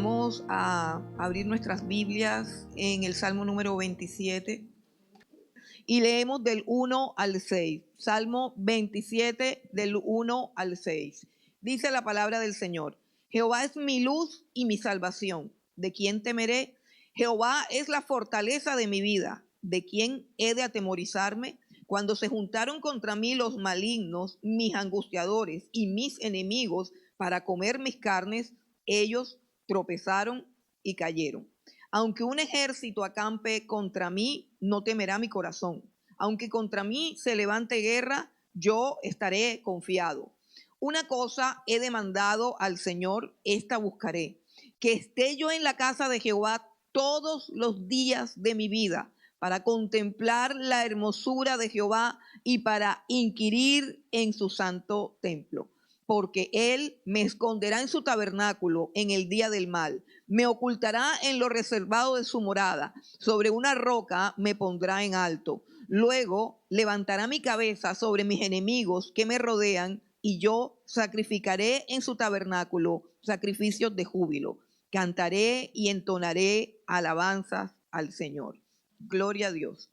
Vamos a abrir nuestras Biblias en el Salmo número 27 y leemos del 1 al 6. Salmo 27 del 1 al 6. Dice la palabra del Señor: Jehová es mi luz y mi salvación. ¿De quién temeré? Jehová es la fortaleza de mi vida. ¿De quién he de atemorizarme? Cuando se juntaron contra mí los malignos, mis angustiadores y mis enemigos para comer mis carnes, ellos tropezaron y cayeron. Aunque un ejército acampe contra mí, no temerá mi corazón. Aunque contra mí se levante guerra, yo estaré confiado. Una cosa he demandado al Señor, esta buscaré: que esté yo en la casa de Jehová todos los días de mi vida, para contemplar la hermosura de Jehová y para inquirir en su santo templo. Porque él me esconderá en su tabernáculo en el día del mal, me ocultará en lo reservado de su morada, sobre una roca me pondrá en alto. Luego levantará mi cabeza sobre mis enemigos que me rodean, y yo sacrificaré en su tabernáculo sacrificios de júbilo. Cantaré y entonaré alabanzas al Señor. Gloria a Dios.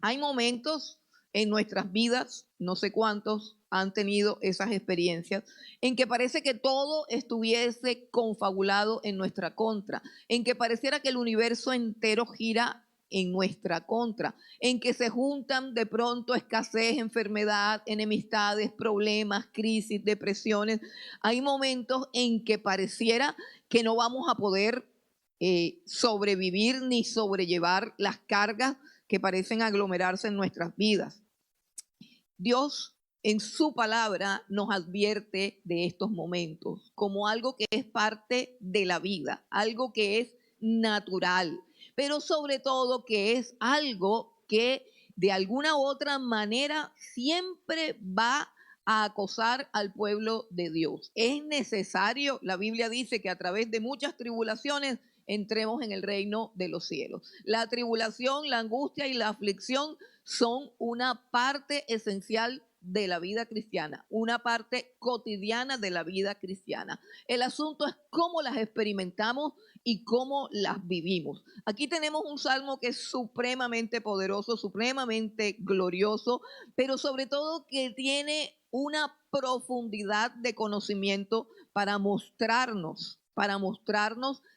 Hay momentos en nuestras vidas, no sé cuántos han tenido esas experiencias, en que parece que todo estuviese confabulado en nuestra contra, en que pareciera que el universo entero gira en nuestra contra, en que se juntan de pronto escasez, enfermedad, enemistades, problemas, crisis, depresiones. Hay momentos en que pareciera que no vamos a poder sobrevivir ni sobrellevar las cargas que parecen aglomerarse en nuestras vidas. Dios en su palabra nos advierte de estos momentos como algo que es parte de la vida, algo que es natural, pero sobre todo que es algo que de alguna u otra manera siempre va a acosar al pueblo de Dios. Es necesario, la Biblia dice que a través de muchas tribulaciones entremos en el reino de los cielos. La tribulación, la angustia y la aflicción son una parte esencial de la vida cristiana, una parte cotidiana de la vida cristiana. El asunto es cómo las experimentamos y cómo las vivimos. Aquí tenemos un salmo que es supremamente poderoso, supremamente glorioso, pero sobre todo que tiene una profundidad de conocimiento para mostrarnos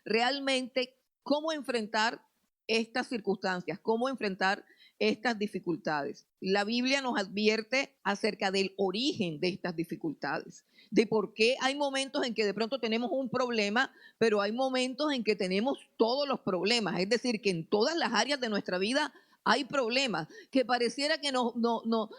realmente cómo enfrentar estas circunstancias, cómo enfrentar estas dificultades. La Biblia nos advierte acerca del origen de estas dificultades, de por qué hay momentos en que de pronto tenemos un problema, pero hay momentos en que tenemos todos los problemas. Es decir, que en todas las áreas de nuestra vida hay problemas, que pareciera que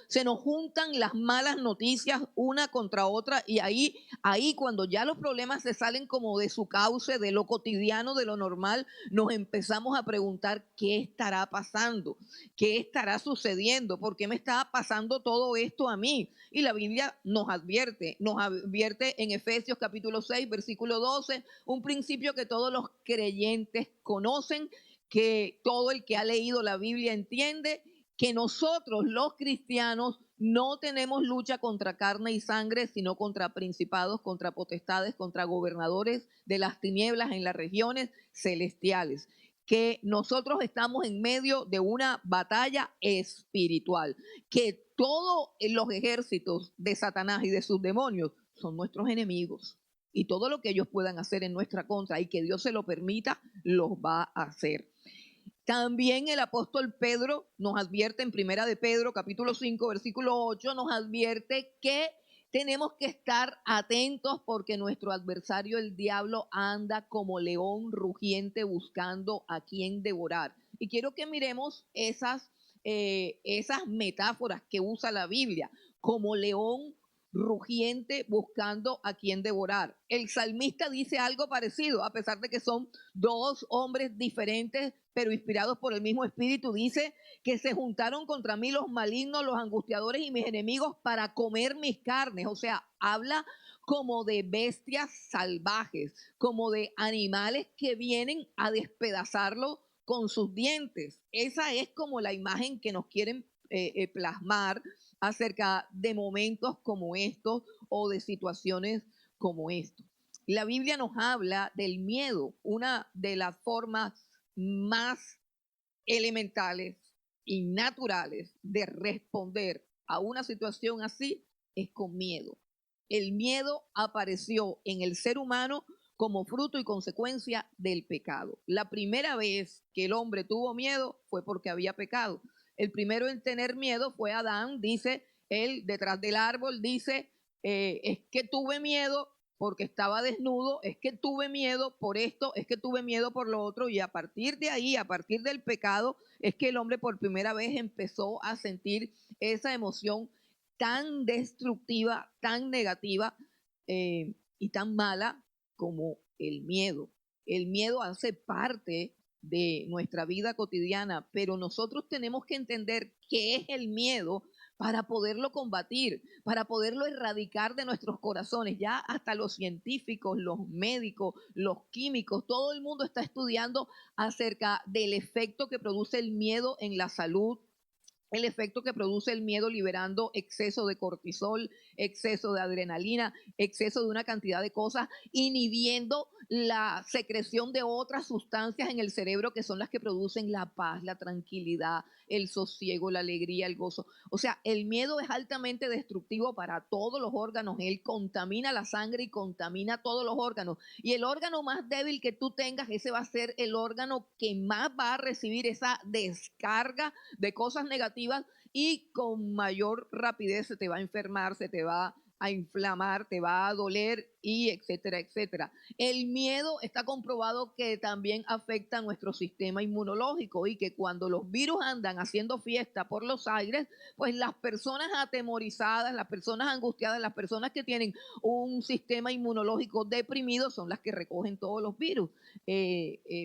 se nos juntan las malas noticias una contra otra, y ahí cuando ya los problemas se salen como de su cauce, de lo cotidiano, de lo normal, nos empezamos a preguntar qué estará pasando, qué estará sucediendo, por qué me está pasando todo esto a mí. Y la Biblia nos advierte en Efesios capítulo 6, versículo 12, un principio que todos los creyentes conocen, que todo el que ha leído la Biblia entiende, que nosotros los cristianos no tenemos lucha contra carne y sangre, sino contra principados, contra potestades, contra gobernadores de las tinieblas en las regiones celestiales. Que nosotros estamos en medio de una batalla espiritual, que todos los ejércitos de Satanás y de sus demonios son nuestros enemigos. Y todo lo que ellos puedan hacer en nuestra contra y que Dios se lo permita, los va a hacer. También el apóstol Pedro nos advierte en Primera de Pedro, capítulo 5, versículo 8, nos advierte que tenemos que estar atentos porque nuestro adversario, el diablo, anda como león rugiente buscando a quien devorar. Y quiero que miremos esas metáforas que usa la Biblia, como león rugiente buscando a quien devorar. El salmista dice algo parecido, a pesar de que son dos hombres diferentes, pero inspirados por el mismo espíritu. Dice que se juntaron contra mí los malignos, los angustiadores y mis enemigos para comer mis carnes. O sea, habla como de bestias salvajes, como de animales que vienen a despedazarlo con sus dientes. Esa es como la imagen que nos quieren plasmar acerca de momentos como estos o de situaciones como estos. La Biblia nos habla del miedo, una de las formas más elementales y naturales de responder a una situación así es con miedo. El miedo apareció en el ser humano como fruto y consecuencia del pecado. La primera vez que el hombre tuvo miedo fue porque había pecado. El primero en tener miedo fue Adán, dice él, detrás del árbol, dice, es que tuve miedo porque estaba desnudo, es que tuve miedo por esto, es que tuve miedo por lo otro, y a partir de ahí, a partir del pecado, es que el hombre por primera vez empezó a sentir esa emoción tan destructiva, tan negativa y tan mala como el miedo. El miedo hace parte de nuestra vida cotidiana, pero nosotros tenemos que entender qué es el miedo para poderlo combatir, para poderlo erradicar de nuestros corazones. Ya hasta los científicos, los médicos, los químicos, todo el mundo está estudiando acerca del efecto que produce el miedo en la salud, el efecto que produce el miedo liberando exceso de cortisol, exceso de adrenalina, exceso de una cantidad de cosas, inhibiendo la secreción de otras sustancias en el cerebro que son las que producen la paz, la tranquilidad, el sosiego, la alegría, el gozo. O sea, el miedo es altamente destructivo para todos los órganos. Él contamina la sangre y contamina todos los órganos. Y el órgano más débil que tú tengas, ese va a ser el órgano que más va a recibir esa descarga de cosas negativas y con mayor rapidez se te va a enfermar, se te va a inflamar, te va a doler y etcétera, etcétera. El miedo está comprobado que también afecta a nuestro sistema inmunológico y que cuando los virus andan haciendo fiesta por los aires, pues las personas atemorizadas, las personas angustiadas, las personas que tienen un sistema inmunológico deprimido son las que recogen todos los virus.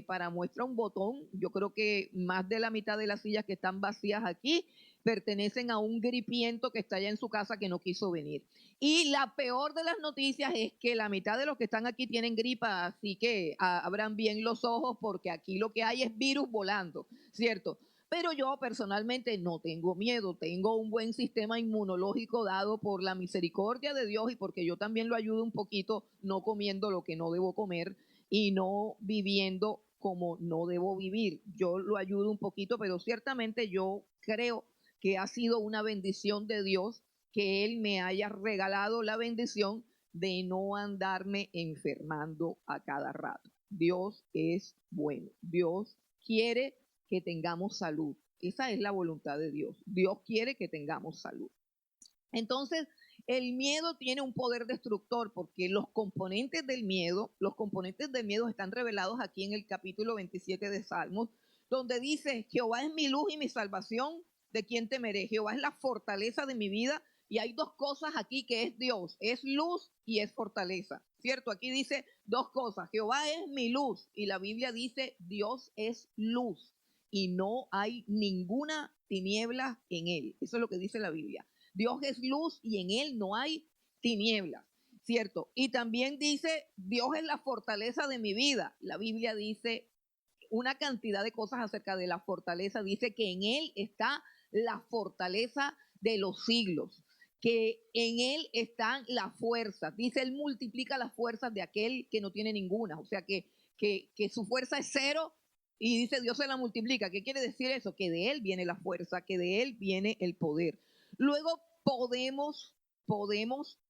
Para muestra un botón, yo creo que más de la mitad de las sillas que están vacías aquí pertenecen a un gripiento que está allá en su casa que no quiso venir. Y la peor de las noticias es que la mitad de los que están aquí tienen gripa, así que abran bien los ojos porque aquí lo que hay es virus volando, ¿cierto? Pero yo personalmente no tengo miedo, tengo un buen sistema inmunológico dado por la misericordia de Dios y porque yo también lo ayudo un poquito no comiendo lo que no debo comer y no viviendo como no debo vivir. Yo lo ayudo un poquito, pero ciertamente yo creo que ha sido una bendición de Dios que Él me haya regalado la bendición de no andarme enfermando a cada rato. Dios es bueno. Dios quiere que tengamos salud. Esa es la voluntad de Dios. Dios quiere que tengamos salud. Entonces, el miedo tiene un poder destructor porque los componentes del miedo están revelados aquí en el capítulo 27 de Salmos, donde dice, Jehová es mi luz y mi salvación, ¿de quién temeré? Jehová es la fortaleza de mi vida. Y hay dos cosas aquí que es Dios, es luz y es fortaleza, ¿cierto? Aquí dice dos cosas, Jehová es mi luz y la Biblia dice Dios es luz y no hay ninguna tiniebla en él. Eso es lo que dice la Biblia. Dios es luz y en él no hay tinieblas, ¿cierto? Y también dice, Dios es la fortaleza de mi vida. La Biblia dice una cantidad de cosas acerca de la fortaleza. Dice que en él está la fortaleza de los siglos, que en él están las fuerzas. Dice, él multiplica las fuerzas de aquel que no tiene ninguna. O sea, que su fuerza es cero. Y dice, Dios se la multiplica. ¿Qué quiere decir eso? Que de él viene la fuerza, que de él viene el poder. Luego podemos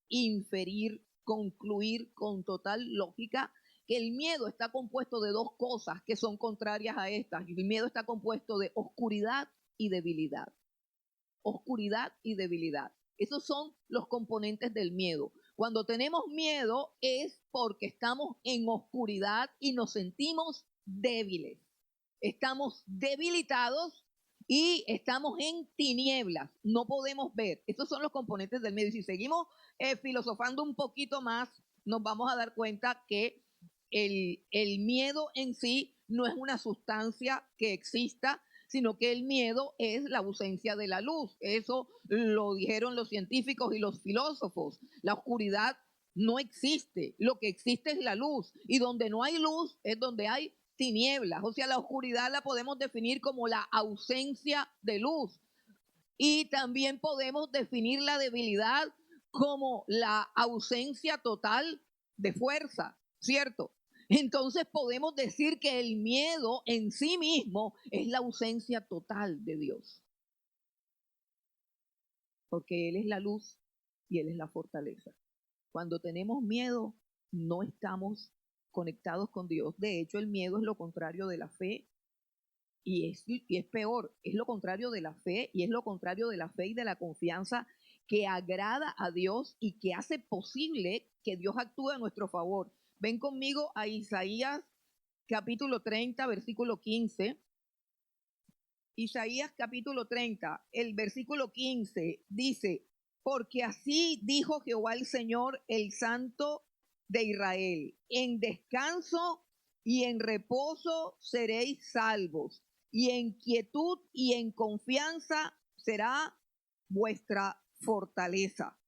inferir, concluir con total lógica que el miedo está compuesto de dos cosas que son contrarias a estas. El miedo está compuesto de oscuridad y debilidad. Oscuridad y debilidad. Esos son los componentes del miedo. Cuando tenemos miedo es porque estamos en oscuridad y nos sentimos débiles. Estamos debilitados y estamos en tinieblas, no podemos ver. Estos son los componentes del miedo. Y si seguimos filosofando un poquito más, nos vamos a dar cuenta que el miedo en sí no es una sustancia que exista, sino que el miedo es la ausencia de la luz. Eso lo dijeron los científicos y los filósofos. La oscuridad no existe, lo que existe es la luz. Y donde no hay luz es donde hay tinieblas. O sea, la oscuridad la podemos definir como la ausencia de luz. Y también podemos definir la debilidad como la ausencia total de fuerza. ¿cierto? Entonces podemos decir que el miedo en sí mismo es la ausencia total de Dios, porque Él es la luz y Él es la fortaleza. Cuando tenemos miedo, no estamos conectados con Dios. De hecho, el miedo es lo contrario de la fe y es peor, es lo contrario de la fe y es lo contrario de la fe y de la confianza que agrada a Dios y que hace posible que Dios actúe a nuestro favor. Ven conmigo a Isaías capítulo 30, versículo 15. Isaías capítulo 30, el versículo 15 dice, porque así dijo Jehová el Señor, el Santo de Israel, en descanso y en reposo seréis salvos, y en quietud y en confianza será vuestra fortaleza.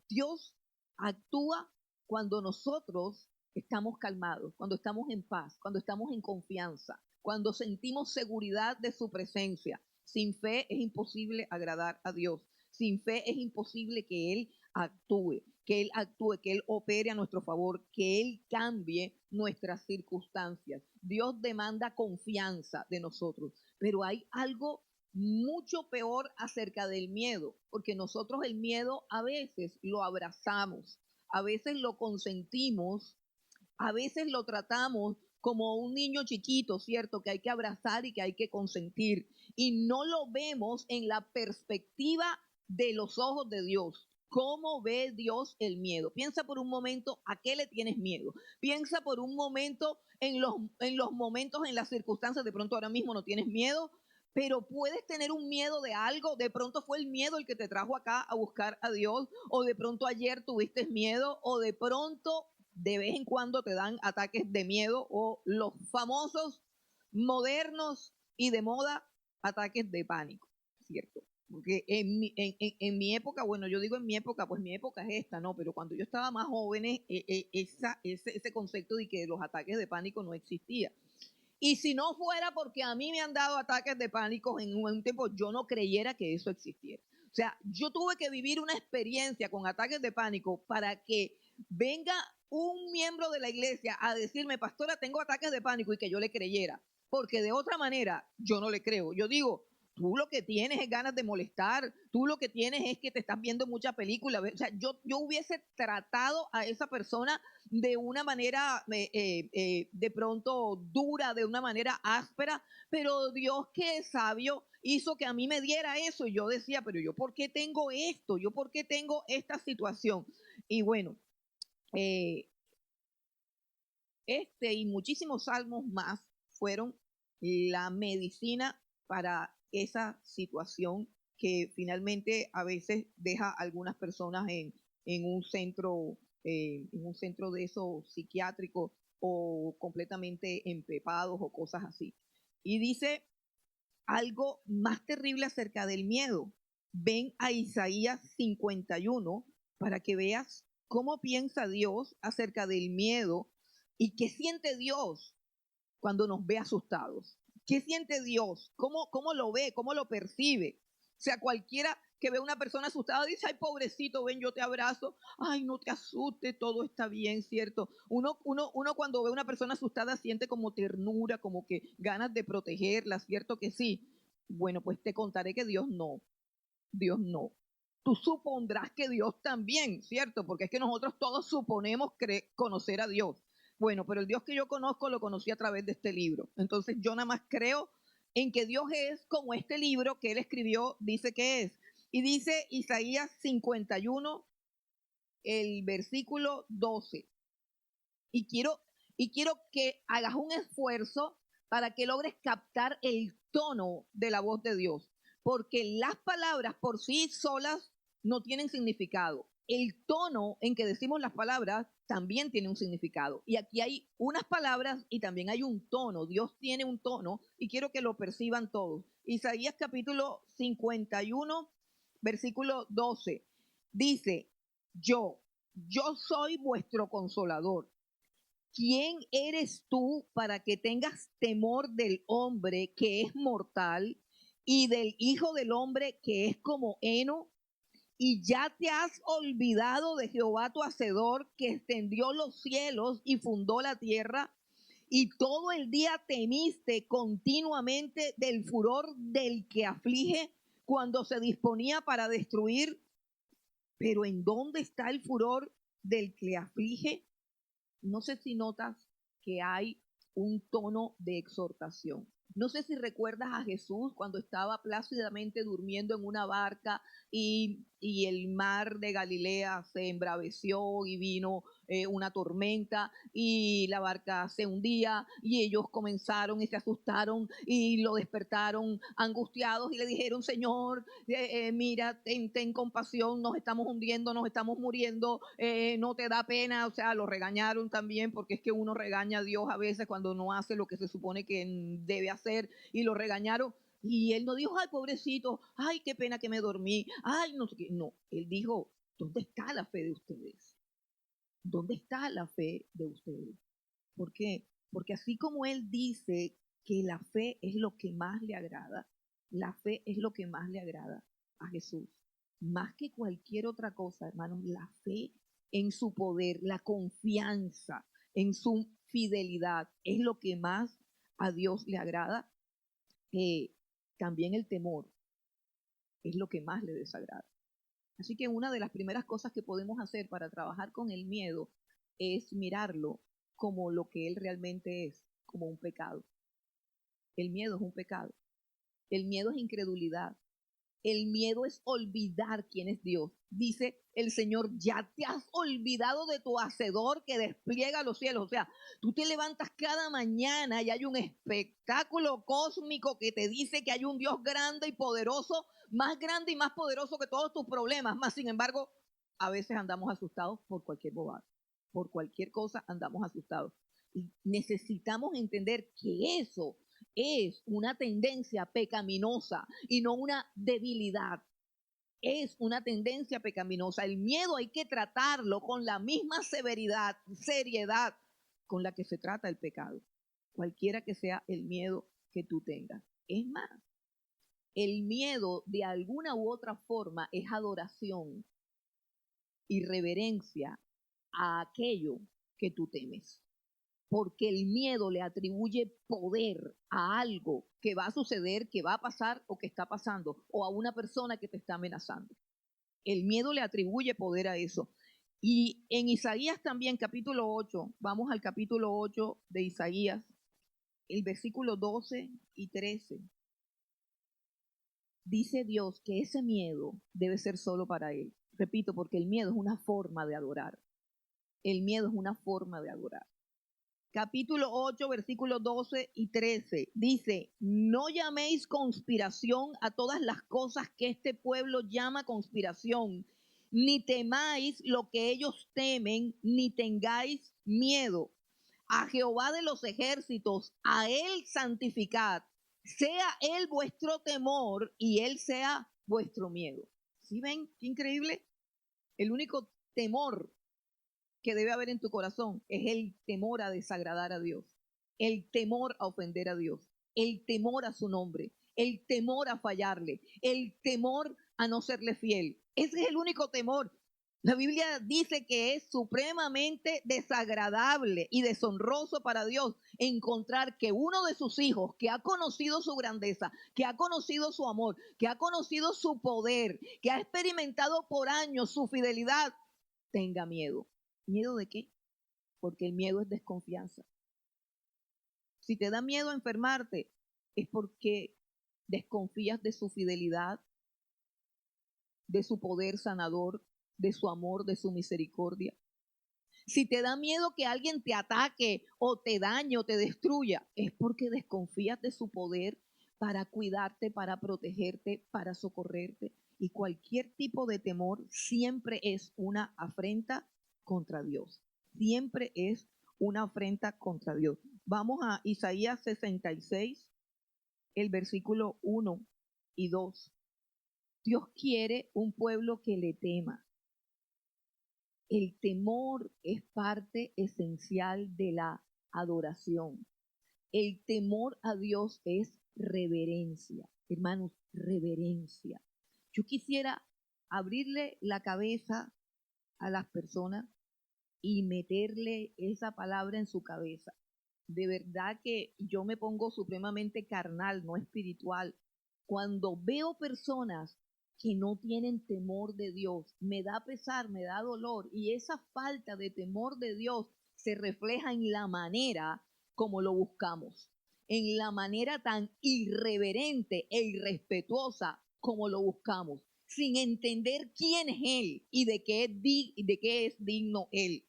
Dios actúa cuando nosotros estamos calmados, cuando estamos en paz, cuando estamos en confianza, cuando sentimos seguridad de su presencia. Sin fe es imposible agradar a Dios. Sin fe es imposible que Él actúe, que Él opere a nuestro favor, que Él cambie nuestras circunstancias. Dios demanda confianza de nosotros, pero hay algo mucho peor acerca del miedo, porque nosotros el miedo a veces lo abrazamos, a veces lo consentimos, a veces lo tratamos como un niño chiquito, ¿cierto? Que hay que abrazar y que hay que consentir. Y no lo vemos en la perspectiva de los ojos de Dios. ¿Cómo ve Dios el miedo? Piensa por un momento a qué le tienes miedo. Piensa por un momento en los momentos, en las circunstancias. De pronto ahora mismo no tienes miedo, pero puedes tener un miedo de algo. De pronto fue el miedo el que te trajo acá a buscar a Dios, o de pronto ayer tuviste miedo, o de pronto de vez en cuando te dan ataques de miedo, o los famosos, modernos y de moda ataques de pánico, ¿cierto? Porque en mi época, bueno, yo digo en mi época, pues mi época es esta, ¿no? Pero cuando yo estaba más joven, ese concepto de que los ataques de pánico no existía. Y si no fuera porque a mí me han dado ataques de pánico en un tiempo, yo no creyera que eso existiera. O sea, yo tuve que vivir una experiencia con ataques de pánico para que venga un miembro de la iglesia a decirme, pastora, tengo ataques de pánico, y que yo le creyera. Porque de otra manera, yo no le creo. Yo digo, tú lo que tienes es ganas de molestar, tú lo que tienes es que te estás viendo mucha película. O sea, yo hubiese tratado a esa persona de una manera de pronto dura, de una manera áspera, pero Dios, que es sabio, hizo que a mí me diera eso, y yo decía, pero yo ¿por qué tengo esto? ¿Yo por qué tengo esta situación? Y bueno, y muchísimos salmos más fueron la medicina para esa situación que finalmente a veces deja a algunas personas en un centro de esos psiquiátricos, o completamente empepados o cosas así. Y dice algo más terrible acerca del miedo. Ven a Isaías 51 para que veas cómo piensa Dios acerca del miedo y qué siente Dios cuando nos ve asustados. ¿Qué siente Dios? ¿Cómo lo ve? ¿Cómo lo percibe? O sea, cualquiera que ve a una persona asustada dice, ay, pobrecito, ven, yo te abrazo. Ay, no te asustes, todo está bien, ¿cierto? Uno cuando ve a una persona asustada siente como ternura, como que ganas de protegerla, ¿cierto que sí? Bueno, pues te contaré que Dios no. Dios no. Tú supondrás que Dios también, ¿cierto? Porque es que nosotros todos suponemos conocer a Dios. Bueno, pero el Dios que yo conozco lo conocí a través de este libro. Entonces yo nada más creo en que Dios es como este libro que él escribió dice que es. Y dice Isaías 51, el versículo 12. Y quiero que hagas un esfuerzo para que logres captar el tono de la voz de Dios, porque las palabras por sí solas no tienen significado. El tono en que decimos las palabras también tiene un significado. Y aquí hay unas palabras y también hay un tono. Dios tiene un tono y quiero que lo perciban todos. Isaías capítulo 51, versículo 12. Dice, yo soy vuestro consolador. ¿Quién eres tú para que tengas temor del hombre que es mortal y del hijo del hombre que es como heno? Y ya te has olvidado de Jehová tu hacedor, que extendió los cielos y fundó la tierra, y todo el día temiste continuamente del furor del que aflige cuando se disponía para destruir. Pero ¿en dónde está el furor del que aflige? No sé si notas que hay un tono de exhortación. No sé si recuerdas a Jesús cuando estaba plácidamente durmiendo en una barca y el mar de Galilea se embraveció y vino una tormenta y la barca se hundía y ellos comenzaron y se asustaron y lo despertaron angustiados y le dijeron, Señor, mira, ten compasión, nos estamos hundiendo, nos estamos muriendo, no te da pena. O sea, lo regañaron también, porque es que uno regaña a Dios a veces cuando no hace lo que se supone que debe hacer, y lo regañaron. Y él no dijo, ay, pobrecito, ay, qué pena que me dormí, ay, no sé qué. No, él dijo, ¿dónde está la fe de ustedes? ¿Dónde está la fe de ustedes? ¿Por qué? Porque así como él dice que la fe es lo que más le agrada, la fe es lo que más le agrada a Jesús. Más que cualquier otra cosa, hermanos, la fe en su poder, la confianza en su fidelidad es lo que más a Dios le agrada. También el temor es lo que más le desagrada. Así que una de las primeras cosas que podemos hacer para trabajar con el miedo es mirarlo como lo que él realmente es, como un pecado. El miedo es un pecado. El miedo es incredulidad. El miedo es olvidar quién es Dios. Dice el Señor, ya te has olvidado de tu hacedor que despliega los cielos. O sea, tú te levantas cada mañana y hay un espectáculo cósmico que te dice que hay un Dios grande y poderoso, más grande y más poderoso que todos tus problemas. Más sin embargo, a veces andamos asustados por cualquier bobada. Por cualquier cosa andamos asustados. Y necesitamos entender que eso es una tendencia pecaminosa y no una debilidad. Es una tendencia pecaminosa. El miedo hay que tratarlo con la misma severidad, seriedad con la que se trata el pecado, cualquiera que sea el miedo que tú tengas. Es más, el miedo de alguna u otra forma es adoración y reverencia a aquello que tú temes, porque el miedo le atribuye poder a algo que va a suceder, que va a pasar o que está pasando, o a una persona que te está amenazando. El miedo le atribuye poder a eso. Y en Isaías también, capítulo 8, vamos al capítulo 8 de Isaías, el versículo 12 y 13. Dice Dios que ese miedo debe ser solo para Él. Repito, porque el miedo es una forma de adorar. El miedo es una forma de adorar. Capítulo 8, versículos 12 y 13. Dice, no llaméis conspiración a todas las cosas que este pueblo llama conspiración, ni temáis lo que ellos temen, ni tengáis miedo. A Jehová de los ejércitos, a Él santificad. Sea Él vuestro temor y Él sea vuestro miedo. ¿Sí ven? Qué increíble. El único temor que debe haber en tu corazón es el temor a desagradar a Dios, el temor a ofender a Dios, el temor a su nombre, el temor a fallarle, el temor a no serle fiel. Ese es el único temor. La Biblia dice que es supremamente desagradable y deshonroso para Dios encontrar que uno de sus hijos, que ha conocido su grandeza, que ha conocido su amor, que ha conocido su poder, que ha experimentado por años su fidelidad, tenga miedo. ¿Miedo de qué? Porque el miedo es desconfianza. Si te da miedo enfermarte, es porque desconfías de su fidelidad, de su poder sanador, de su amor, de su misericordia. Si te da miedo que alguien te ataque o te dañe o te destruya, es porque desconfías de su poder para cuidarte, para protegerte, para socorrerte. Y cualquier tipo de temor siempre es una afrenta contra Dios. Siempre es una afrenta contra Dios. Vamos a Isaías 66, el versículo 1 y 2. Dios quiere un pueblo que le tema. El temor es parte esencial de la adoración. El temor a Dios es reverencia. Hermanos, reverencia. Yo quisiera abrirle la cabeza a las personas y meterle esa palabra en su cabeza. De verdad que yo me pongo supremamente carnal, no espiritual. Cuando veo personas que no tienen temor de Dios, me da pesar, me da dolor, y esa falta de temor de Dios se refleja en la manera como lo buscamos, en la manera tan irreverente e irrespetuosa como lo buscamos, sin entender quién es Él y de qué es digno Él.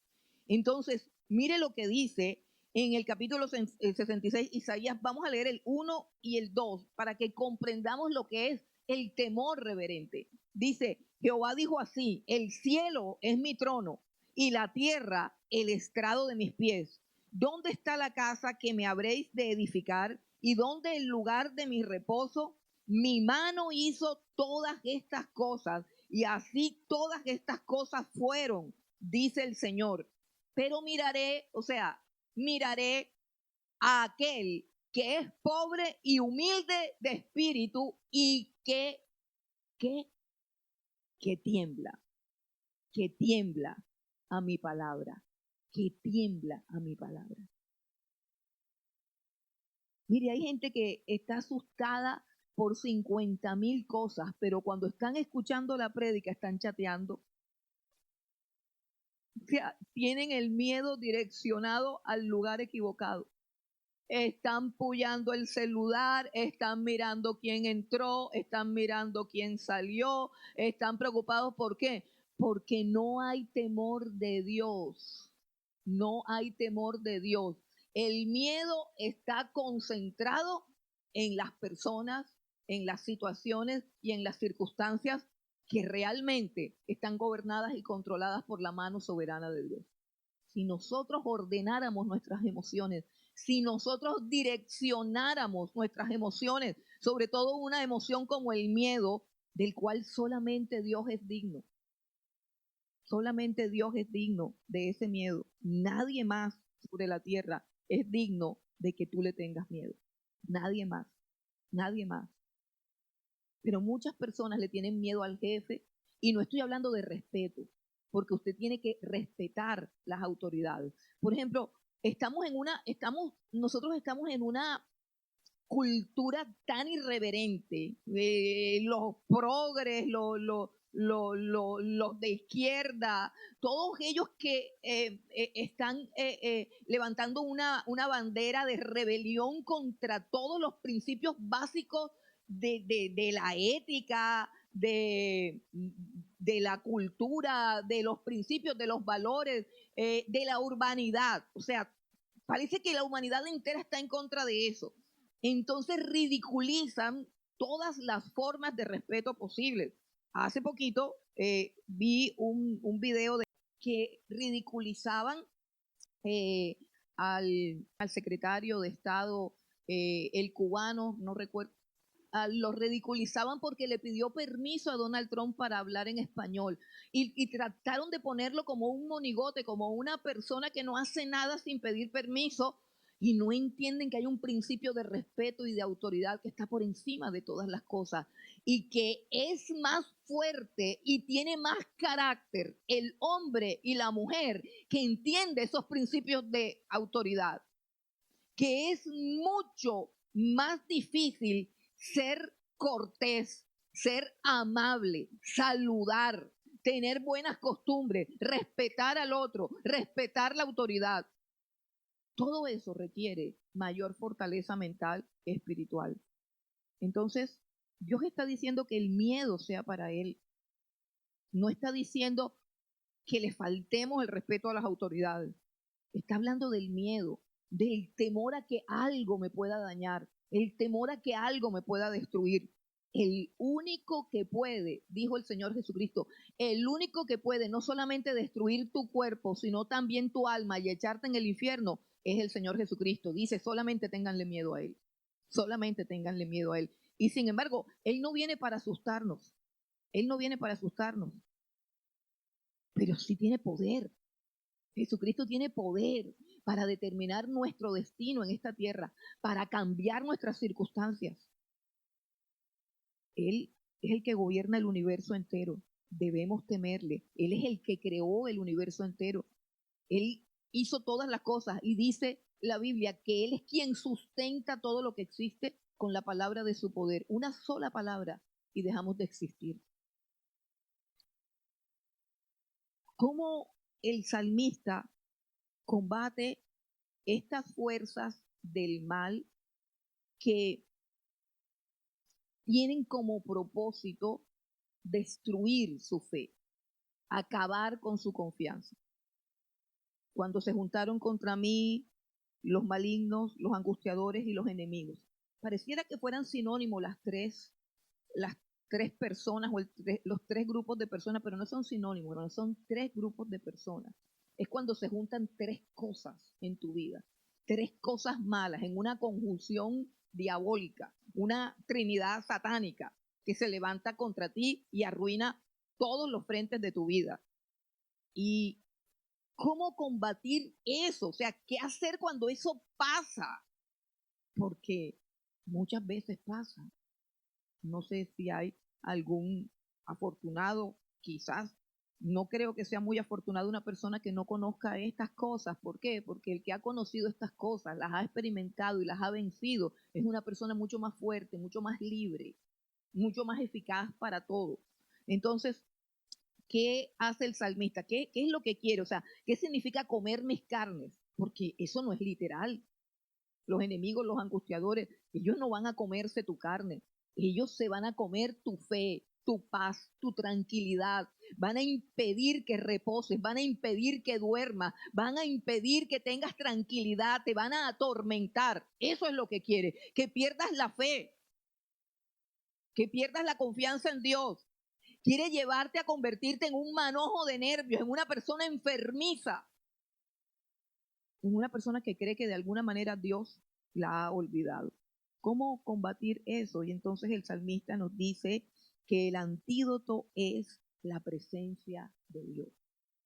Entonces, mire lo que dice en el capítulo 66, Isaías. Vamos a leer el 1 y el 2 para que comprendamos lo que es el temor reverente. Dice, Jehová dijo así: el cielo es mi trono y la tierra el estrado de mis pies. ¿Dónde está la casa que me habréis de edificar? ¿Y dónde el lugar de mi reposo? Mi mano hizo todas estas cosas, y así todas estas cosas fueron, dice el Señor. Pero miraré a aquel que es pobre y humilde de espíritu y que tiembla a mi palabra, que tiembla a mi palabra. Mire, hay gente que está asustada por 50,000 cosas, pero cuando están escuchando la prédica están chateando. O sea, tienen el miedo direccionado al lugar equivocado. Están puyando el celular, están mirando quién entró, están mirando quién salió, están preocupados. ¿Por qué? Porque no hay temor de Dios. No hay temor de Dios. El miedo está concentrado en las personas, en las situaciones y en las circunstancias que realmente están gobernadas y controladas por la mano soberana de Dios. Si nosotros ordenáramos nuestras emociones, si nosotros direccionáramos nuestras emociones, sobre todo una emoción como el miedo, del cual solamente Dios es digno. Solamente Dios es digno de ese miedo. Nadie más sobre la tierra es digno de que tú le tengas miedo. Nadie más. Nadie más. Pero muchas personas le tienen miedo al jefe, y no estoy hablando de respeto, porque usted tiene que respetar las autoridades. Por ejemplo, nosotros estamos en una cultura tan irreverente, los progres, los de izquierda, todos ellos que están levantando una bandera de rebelión contra todos los principios básicos de la ética, de la cultura, de los principios, de los valores, de la urbanidad. O sea, parece que la humanidad entera está en contra de eso. Entonces ridiculizan todas las formas de respeto posibles. Hace poquito vi un video que ridiculizaban eh, al secretario de Estado, el cubano, no recuerdo. Lo ridiculizaban porque le pidió permiso a Donald Trump para hablar en español, y trataron de ponerlo como un monigote, como una persona que no hace nada sin pedir permiso, y no entienden que hay un principio de respeto y de autoridad que está por encima de todas las cosas, y que es más fuerte y tiene más carácter el hombre y la mujer que entiende esos principios de autoridad, que es mucho más difícil ser cortés, ser amable, saludar, tener buenas costumbres, respetar al otro, respetar la autoridad. Todo eso requiere mayor fortaleza mental y espiritual. Entonces, Dios está diciendo que el miedo sea para Él. No está diciendo que le faltemos el respeto a las autoridades. Está hablando del miedo, del temor a que algo me pueda dañar, el temor a que algo me pueda destruir. El único que puede, dijo el Señor Jesucristo, el único que puede no solamente destruir tu cuerpo, sino también tu alma y echarte en el infierno, es el Señor Jesucristo. Dice, solamente ténganle miedo a Él. Solamente ténganle miedo a Él. Y sin embargo, Él no viene para asustarnos. Él no viene para asustarnos, pero sí tiene poder. Jesucristo tiene poder para determinar nuestro destino en esta tierra, para cambiar nuestras circunstancias. Él es el que gobierna el universo entero. debemos temerle. Él es el que creó el universo entero. Él hizo todas las cosas y dice la Biblia que Él es quien sustenta todo lo que existe con la palabra de su poder. Una sola palabra y dejamos de existir. ¿Cómo el salmista combate estas fuerzas del mal que tienen como propósito destruir su fe, acabar con su confianza? Cuando se juntaron contra mí los malignos, los angustiadores y los enemigos. Pareciera que fueran sinónimos las tres personas o los tres grupos de personas, pero no son sinónimos, no, son tres grupos de personas. Es cuando se juntan tres cosas en tu vida, tres cosas malas en una conjunción diabólica, una trinidad satánica que se levanta contra ti y arruina todos los frentes de tu vida. Y cómo combatir eso, o sea, qué hacer cuando eso pasa, porque muchas veces pasa. No sé si hay algún afortunado, quizás. No creo que sea muy afortunado una persona que no conozca estas cosas. ¿Por qué? Porque el que ha conocido estas cosas, las ha experimentado y las ha vencido, es una persona mucho más fuerte, mucho más libre, mucho más eficaz para todo. Entonces, ¿qué hace el salmista? ¿Qué es lo que quiere? O sea, ¿qué significa comer mis carnes? Porque eso no es literal. Los enemigos, los angustiadores, ellos no van a comerse tu carne. Ellos se van a comer tu fe, tu paz, tu tranquilidad. Van a impedir que reposes, van a impedir que duermas, van a impedir que tengas tranquilidad, te van a atormentar. Eso es lo que quiere, que pierdas la fe, que pierdas la confianza en Dios. Quiere llevarte a convertirte en un manojo de nervios, en una persona enfermiza, en una persona que cree que de alguna manera Dios la ha olvidado. ¿Cómo combatir eso? Y entonces el salmista nos dice que el antídoto es la presencia de Dios.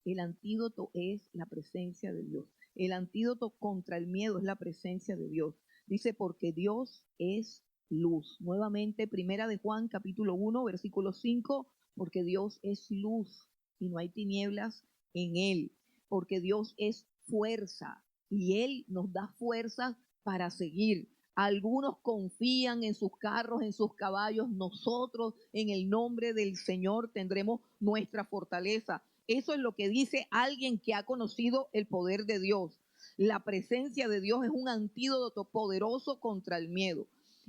El antídoto es la presencia de Dios. El antídoto contra el miedo es la presencia de Dios. Dice, porque Dios es luz. Nuevamente, primera de Juan, capítulo 1, versículo 5, porque Dios es luz y no hay tinieblas en él. Porque Dios es fuerza y Él nos da fuerzas para seguir. Algunos confían en sus carros, en sus caballos. Nosotros, en el nombre del Señor, tendremos nuestra fortaleza. Eso es lo que dice alguien que ha conocido el poder de Dios. La presencia de Dios es un antídoto poderoso contra el miedo.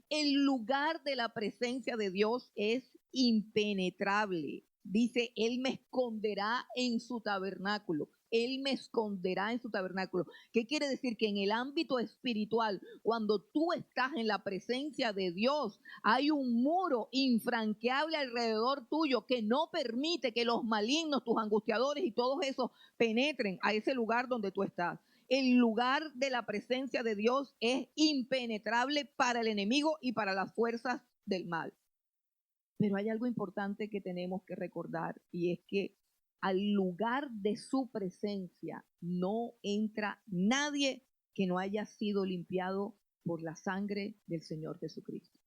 El lugar de la presencia de Dios es impenetrable. Dice, Él me esconderá en su tabernáculo. Él me esconderá en su tabernáculo. ¿Qué quiere decir? Que en el ámbito espiritual, cuando tú estás en la presencia de Dios, hay un muro infranqueable alrededor tuyo que no permite que los malignos, tus angustiadores y todos esos penetren a ese lugar donde tú estás. El lugar de la presencia de Dios es impenetrable para el enemigo y para las fuerzas del mal. Pero hay algo importante que tenemos que recordar y es que al lugar de su presencia no entra nadie que no haya sido limpiado por la sangre del Señor Jesucristo.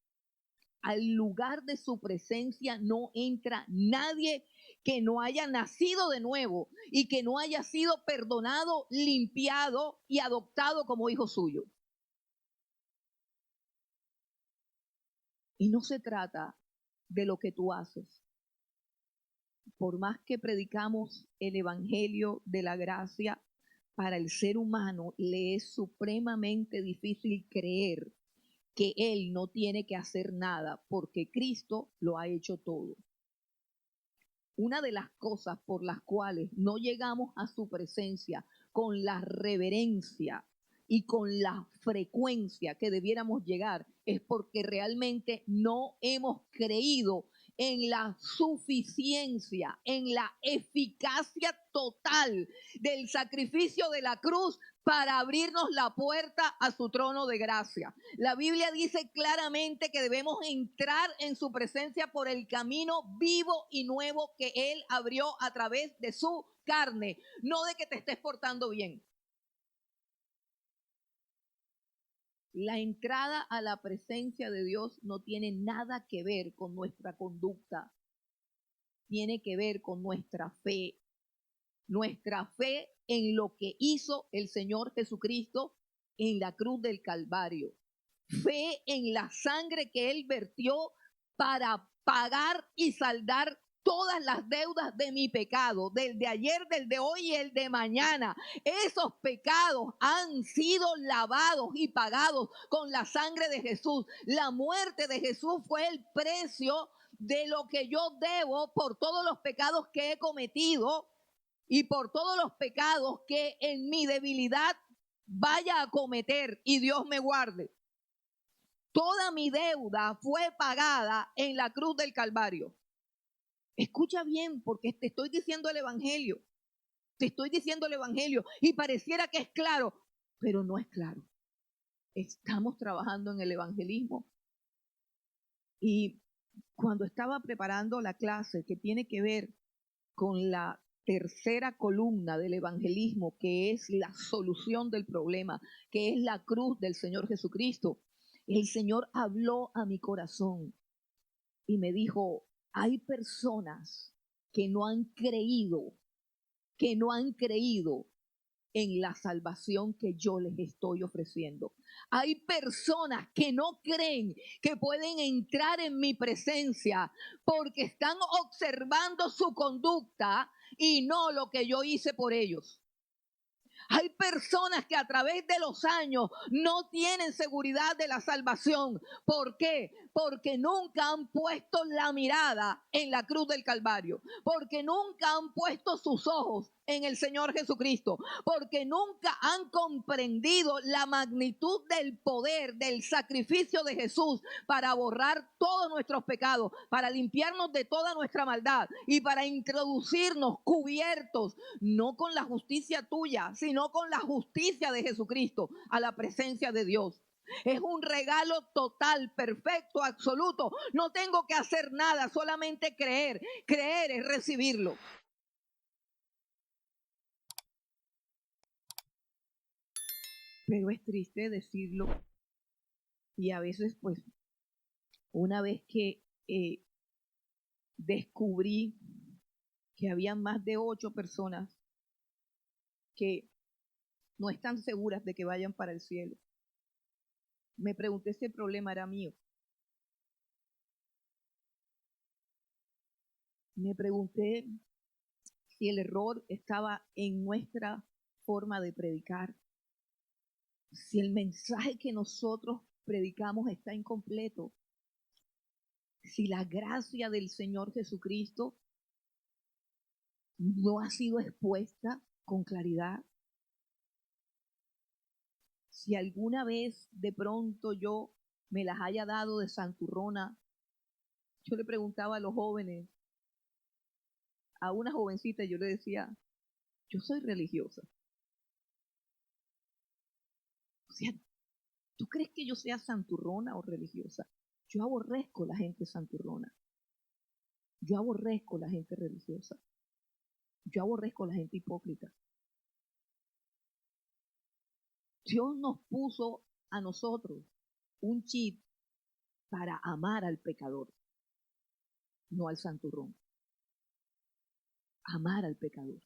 Al lugar de su presencia no entra nadie que no haya nacido de nuevo y que no haya sido perdonado, limpiado y adoptado como hijo suyo. Y no se trata de lo que tú haces. Por más que predicamos el evangelio de la gracia, para el ser humano le es supremamente difícil creer que él no tiene que hacer nada porque Cristo lo ha hecho todo. Una de las cosas por las cuales no llegamos a su presencia con la reverencia y con la frecuencia que debiéramos llegar es porque realmente no hemos creído en la suficiencia, en la eficacia total del sacrificio de la cruz para abrirnos la puerta a su trono de gracia. La Biblia dice claramente que debemos entrar en su presencia por el camino vivo y nuevo que Él abrió a través de su carne, no de que te estés portando bien. La entrada a la presencia de Dios no tiene nada que ver con nuestra conducta. tiene que ver con nuestra fe en lo que hizo el Señor Jesucristo en la cruz del Calvario, fe en la sangre que Él vertió para pagar y saldar todas las deudas de mi pecado, del de ayer, del de hoy y el de mañana. Esos pecados han sido lavados y pagados con la sangre de Jesús. La muerte de Jesús fue el precio de lo que yo debo por todos los pecados que he cometido y por todos los pecados que en mi debilidad vaya a cometer, y Dios me guarde. Toda mi deuda fue pagada en la cruz del Calvario. Escucha bien, porque te estoy diciendo el Evangelio. Te estoy diciendo el Evangelio y pareciera que es claro, pero no es claro. Estamos trabajando en el evangelismo. Y cuando estaba preparando la clase que tiene que ver con la tercera columna del evangelismo, que es la solución del problema, que es la cruz del Señor Jesucristo, el Señor habló a mi corazón y me dijo, hay personas que no han creído en la salvación que yo les estoy ofreciendo. Hay personas que no creen que pueden entrar en mi presencia porque están observando su conducta y no lo que yo hice por ellos. Hay personas que a través de los años no tienen seguridad de la salvación. ¿Por qué? Porque nunca han puesto la mirada en la cruz del Calvario. Porque nunca han puesto sus ojos en el Señor Jesucristo. Porque nunca han comprendido la magnitud del poder, del sacrificio de Jesús para borrar todos nuestros pecados, para limpiarnos de toda nuestra maldad y para introducirnos cubiertos, no con la justicia tuya, sino con la justicia de Jesucristo, a la presencia de Dios. Es un regalo total, perfecto, absoluto. No tengo que hacer nada, solamente creer. Creer es recibirlo. Pero es triste decirlo. Y a veces, pues, una vez que descubrí que había más de 8 personas que no están seguras de que vayan para el cielo, me pregunté si el problema era mío. Me pregunté si el error estaba en nuestra forma de predicar, si el mensaje que nosotros predicamos está incompleto, si la gracia del Señor Jesucristo no ha sido expuesta con claridad, si alguna vez de pronto yo me las haya dado de santurrona. Yo le preguntaba a los jóvenes, a una jovencita, yo le decía, yo soy religiosa. O sea, ¿tú crees que yo sea santurrona o religiosa? Yo aborrezco la gente santurrona. Yo aborrezco la gente religiosa. Yo aborrezco la gente hipócrita. Dios nos puso a nosotros un chip para amar al pecador, no al santurrón. Amar al pecador,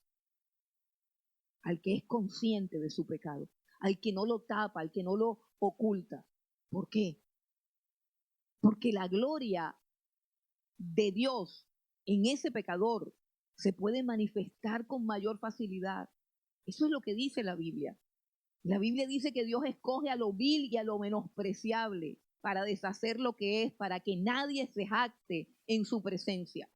al que es consciente de su pecado, al que no lo tapa, al que no lo oculta. ¿Por qué? Porque la gloria de Dios en ese pecador se puede manifestar con mayor facilidad. Eso es lo que dice la Biblia. La Biblia dice que Dios escoge a lo vil y a lo menospreciable para deshacer lo que es, para que nadie se jacte en su presencia.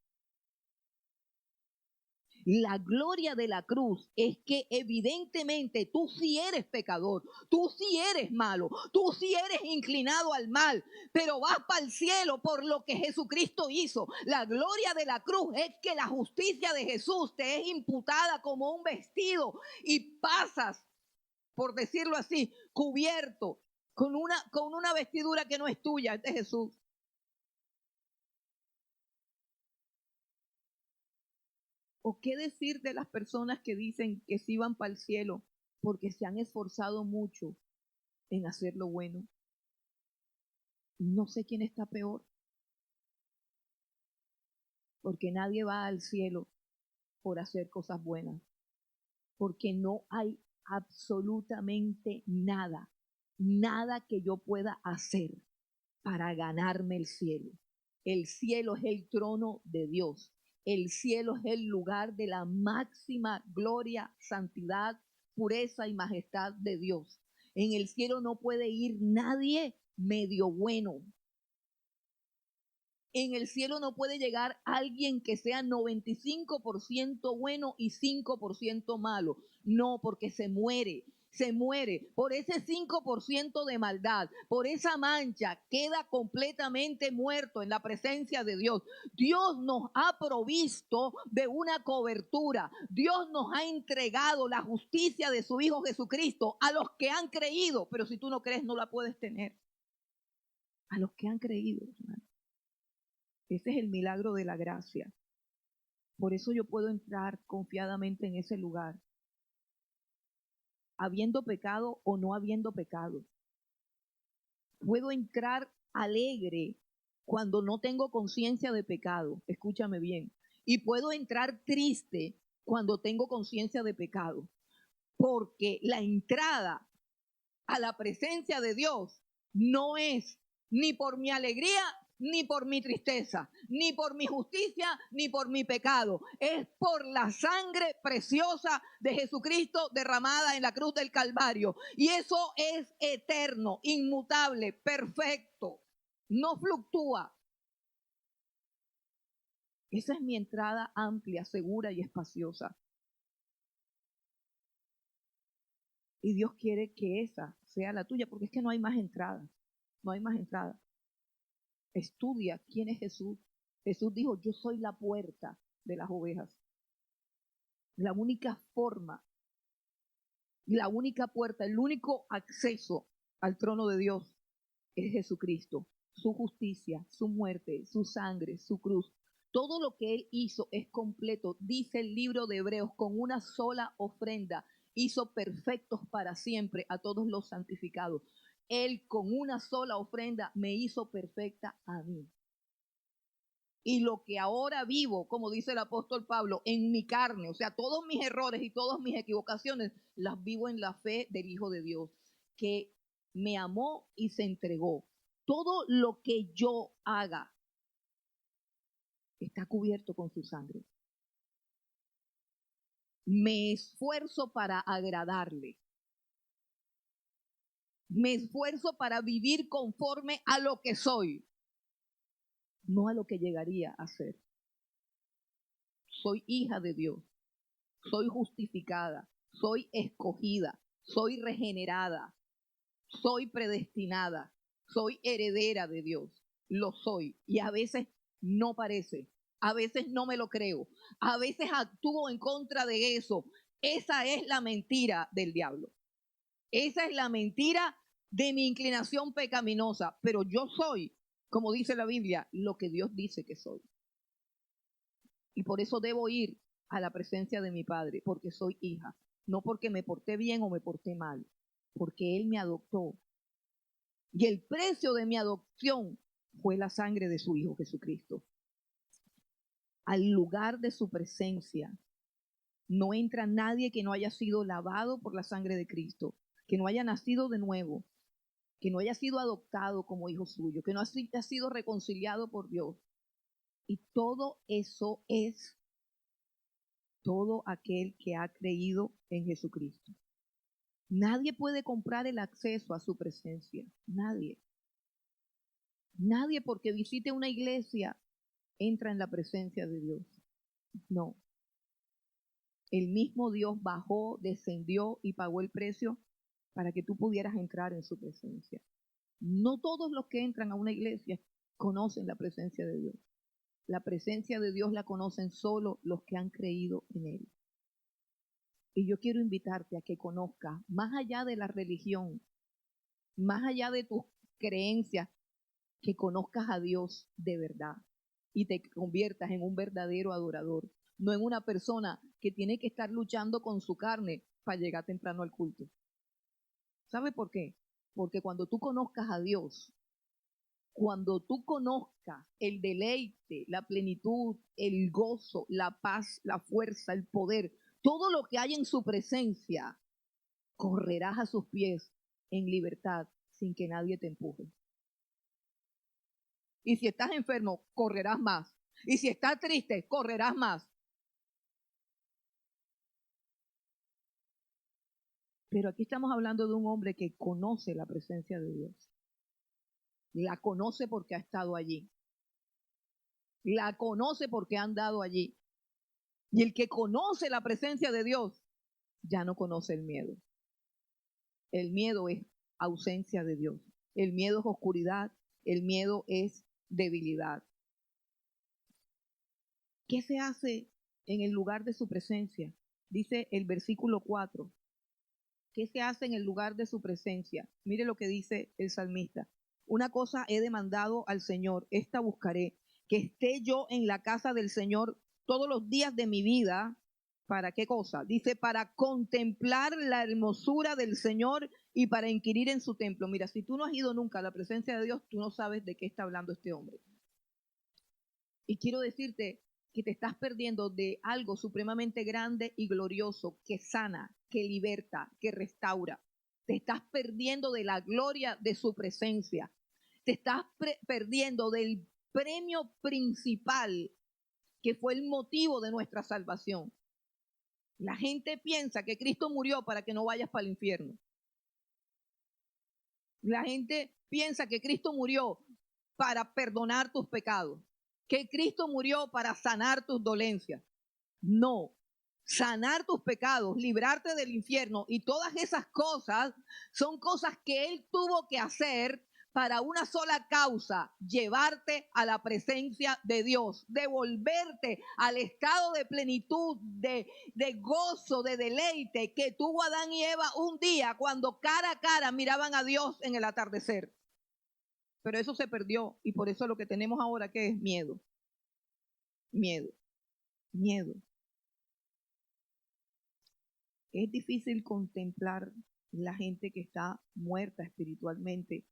La gloria de la cruz es que evidentemente tú sí eres pecador, tú sí eres malo, tú sí eres inclinado al mal, pero vas para el cielo por lo que Jesucristo hizo. La gloria de la cruz es que la justicia de Jesús te es imputada como un vestido y pasas, por decirlo así, cubierto con una vestidura que no es tuya, es de Jesús. ¿O qué decir de las personas que dicen que sí van para el cielo porque se han esforzado mucho en hacer lo bueno? No sé quién está peor. Porque nadie va al cielo por hacer cosas buenas. Porque no hay absolutamente nada, nada que yo pueda hacer para ganarme el cielo. El cielo es el trono de Dios. El cielo es el lugar de la máxima gloria, santidad, pureza y majestad de Dios. En el cielo no puede ir nadie medio bueno. En el cielo no puede llegar alguien que sea 95% bueno y 5% malo. No, porque se muere por ese 5% de maldad, por esa mancha, queda completamente muerto en la presencia de Dios. Dios nos ha provisto de una cobertura. Dios nos ha entregado la justicia de su Hijo Jesucristo a los que han creído, pero si tú no crees no la puedes tener. A los que han creído, hermano. Ese es el milagro de la gracia. Por eso yo puedo entrar confiadamente en ese lugar, habiendo pecado o no habiendo pecado. Puedo entrar alegre cuando no tengo conciencia de pecado. Escúchame bien. Y puedo entrar triste cuando tengo conciencia de pecado. Porque la entrada a la presencia de Dios no es ni por mi alegría ni por mi tristeza, ni por mi justicia, ni por mi pecado. Es por la sangre preciosa de Jesucristo derramada en la cruz del Calvario. Y eso es eterno, inmutable, perfecto. No fluctúa. Esa es mi entrada amplia, segura y espaciosa. Y Dios quiere que esa sea la tuya, porque es que no hay más entrada. No hay más entrada. Estudia quién es Jesús. Jesús dijo, yo soy la puerta de las ovejas. La única forma, la única puerta, el único acceso al trono de Dios es Jesucristo. Su justicia, su muerte, su sangre, su cruz. Todo lo que Él hizo es completo. Dice el libro de Hebreos, con una sola ofrenda hizo perfectos para siempre a todos los santificados. Él con una sola ofrenda me hizo perfecta a mí. Y lo que ahora vivo, como dice el apóstol Pablo, en mi carne, o sea, todos mis errores y todas mis equivocaciones, las vivo en la fe del Hijo de Dios, que me amó y se entregó. Todo lo que yo haga está cubierto con su sangre. Me esfuerzo para agradarle. Me esfuerzo para vivir conforme a lo que soy, no a lo que llegaría a ser. Soy hija de Dios, soy justificada, soy escogida, soy regenerada, soy predestinada, soy heredera de Dios, lo soy. Y a veces no parece, a veces no me lo creo, a veces actúo en contra de eso. Esa es la mentira del diablo. Esa es la mentira de mi inclinación pecaminosa, pero yo soy, como dice la Biblia, lo que Dios dice que soy. Y por eso debo ir a la presencia de mi Padre, porque soy hija, no porque me porté bien o me porté mal, porque Él me adoptó. Y el precio de mi adopción fue la sangre de su Hijo Jesucristo. Al lugar de su presencia no entra nadie que no haya sido lavado por la sangre de Cristo, que no haya nacido de nuevo, que no haya sido adoptado como hijo suyo, que no haya sido reconciliado por Dios. Y todo eso es todo aquel que ha creído en Jesucristo. Nadie puede comprar el acceso a su presencia. Nadie. Nadie porque visite una iglesia entra en la presencia de Dios. No. El mismo Dios bajó, descendió y pagó el precio para que tú pudieras entrar en su presencia. No todos los que entran a una iglesia conocen la presencia de Dios. La presencia de Dios la conocen solo los que han creído en Él. Y yo quiero invitarte a que conozcas, más allá de la religión, más allá de tus creencias, que conozcas a Dios de verdad y te conviertas en un verdadero adorador, no en una persona que tiene que estar luchando con su carne para llegar temprano al culto. ¿Sabe por qué? Porque cuando tú conozcas a Dios, Cuando tú conozcas el deleite, la plenitud, el gozo, la paz, la fuerza, el poder, todo lo que hay en su presencia, correrás a sus pies en libertad sin que nadie te empuje. Y si estás enfermo, correrás más. Y si estás triste, correrás más. Pero aquí estamos hablando de un hombre que conoce la presencia de Dios. La conoce porque ha estado allí. La conoce porque ha andado allí. Y el que conoce la presencia de Dios ya no conoce el miedo. El miedo es ausencia de Dios. El miedo es oscuridad. El miedo es debilidad. ¿Qué se hace en el lugar de su presencia? Dice el versículo 4. ¿Qué se hace en el lugar de su presencia? Mire lo que dice el salmista. Una cosa he demandado al Señor, esta buscaré, que esté yo en la casa del Señor todos los días de mi vida. ¿Para qué cosa? Dice, para contemplar la hermosura del Señor y para inquirir en su templo. Mira, si tú no has ido nunca a la presencia de Dios, tú no sabes de qué está hablando este hombre. Y quiero decirte que te estás perdiendo de algo supremamente grande y glorioso que sana, que liberta, que restaura. Te estás perdiendo de la gloria de su presencia. Te estás perdiendo del premio principal que fue el motivo de nuestra salvación. La gente piensa que Cristo murió para que no vayas para el infierno. La gente piensa que Cristo murió para perdonar tus pecados, que Cristo murió para sanar tus dolencias. No, sanar tus pecados, librarte del infierno y todas esas cosas son cosas que Él tuvo que hacer para una sola causa: llevarte a la presencia de Dios, devolverte al estado de plenitud, de gozo, de deleite que tuvo Adán y Eva un día cuando cara a cara miraban a Dios en el atardecer. Pero eso se perdió y por eso lo que tenemos ahora que es miedo, miedo, miedo. Es difícil contemplar la gente que está muerta espiritualmente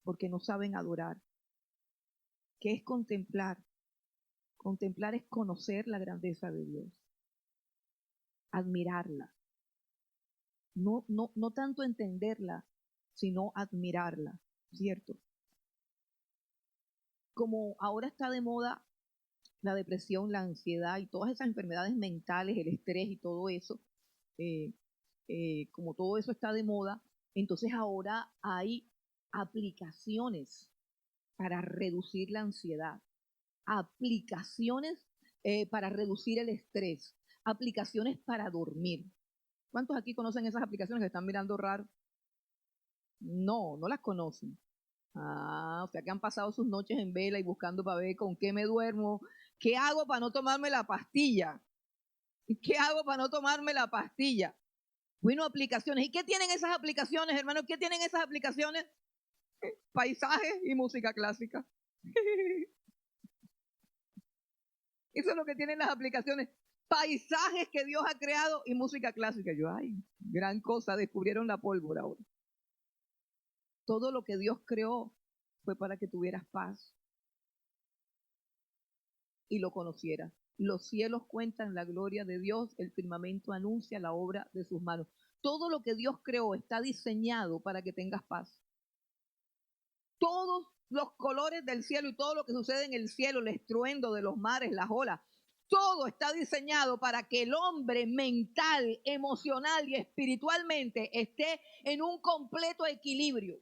porque no saben adorar. ¿Qué es contemplar? Contemplar es conocer la grandeza de Dios, admirarla. No tanto entenderla, sino admirarla, ¿cierto? Como ahora está de moda la depresión, la ansiedad y todas esas enfermedades mentales, el estrés y todo eso, eh, como todo eso está de moda, entonces ahora hay aplicaciones para reducir la ansiedad, aplicaciones para reducir el estrés, aplicaciones para dormir. ¿Cuántos aquí conocen esas aplicaciones que están mirando raro? No las conocen. O sea que han pasado sus noches en vela y buscando para ver con qué me duermo. ¿Qué hago para no tomarme la pastilla? ¿Qué hago para no tomarme la pastilla? Bueno, aplicaciones. ¿Y qué tienen esas aplicaciones, hermanos? ¿Qué tienen esas aplicaciones? Paisajes y música clásica. Eso es lo que tienen las aplicaciones. Paisajes que Dios ha creado y música clásica. Yo, ay, gran cosa, descubrieron la pólvora ahora. Todo lo que Dios creó fue para que tuvieras paz y lo conocieras. Los cielos cuentan la gloria de Dios, el firmamento anuncia la obra de sus manos. Todo lo que Dios creó está diseñado para que tengas paz. Todos los colores del cielo y todo lo que sucede en el cielo, el estruendo de los mares, las olas, todo está diseñado para que el hombre mental, emocional y espiritualmente esté en un completo equilibrio.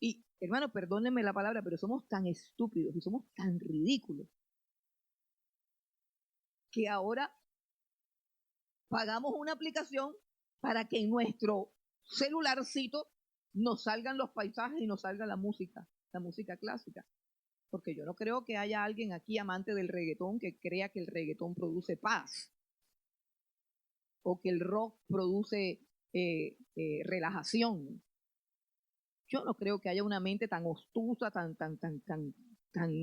Y, hermano, perdónenme la palabra, pero somos tan estúpidos y somos tan ridículos que ahora pagamos una aplicación para que en nuestro celularcito nos salgan los paisajes y nos salga la música clásica. Porque yo no creo que haya alguien aquí amante del reggaetón que crea que el reggaetón produce paz o que el rock produce relajación. Yo no creo que haya una mente tan obtusa, tan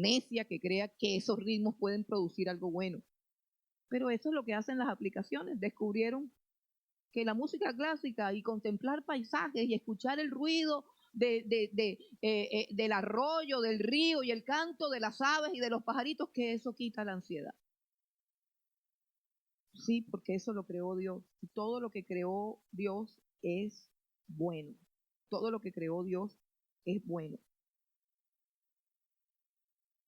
necia que crea que esos ritmos pueden producir algo bueno. Pero eso es lo que hacen las aplicaciones. Descubrieron que la música clásica y contemplar paisajes y escuchar el ruido del arroyo, del río y el canto de las aves y de los pajaritos, que eso quita la ansiedad. Sí, porque eso lo creó Dios. Y todo lo que creó Dios es bueno. Todo lo que creó Dios es bueno.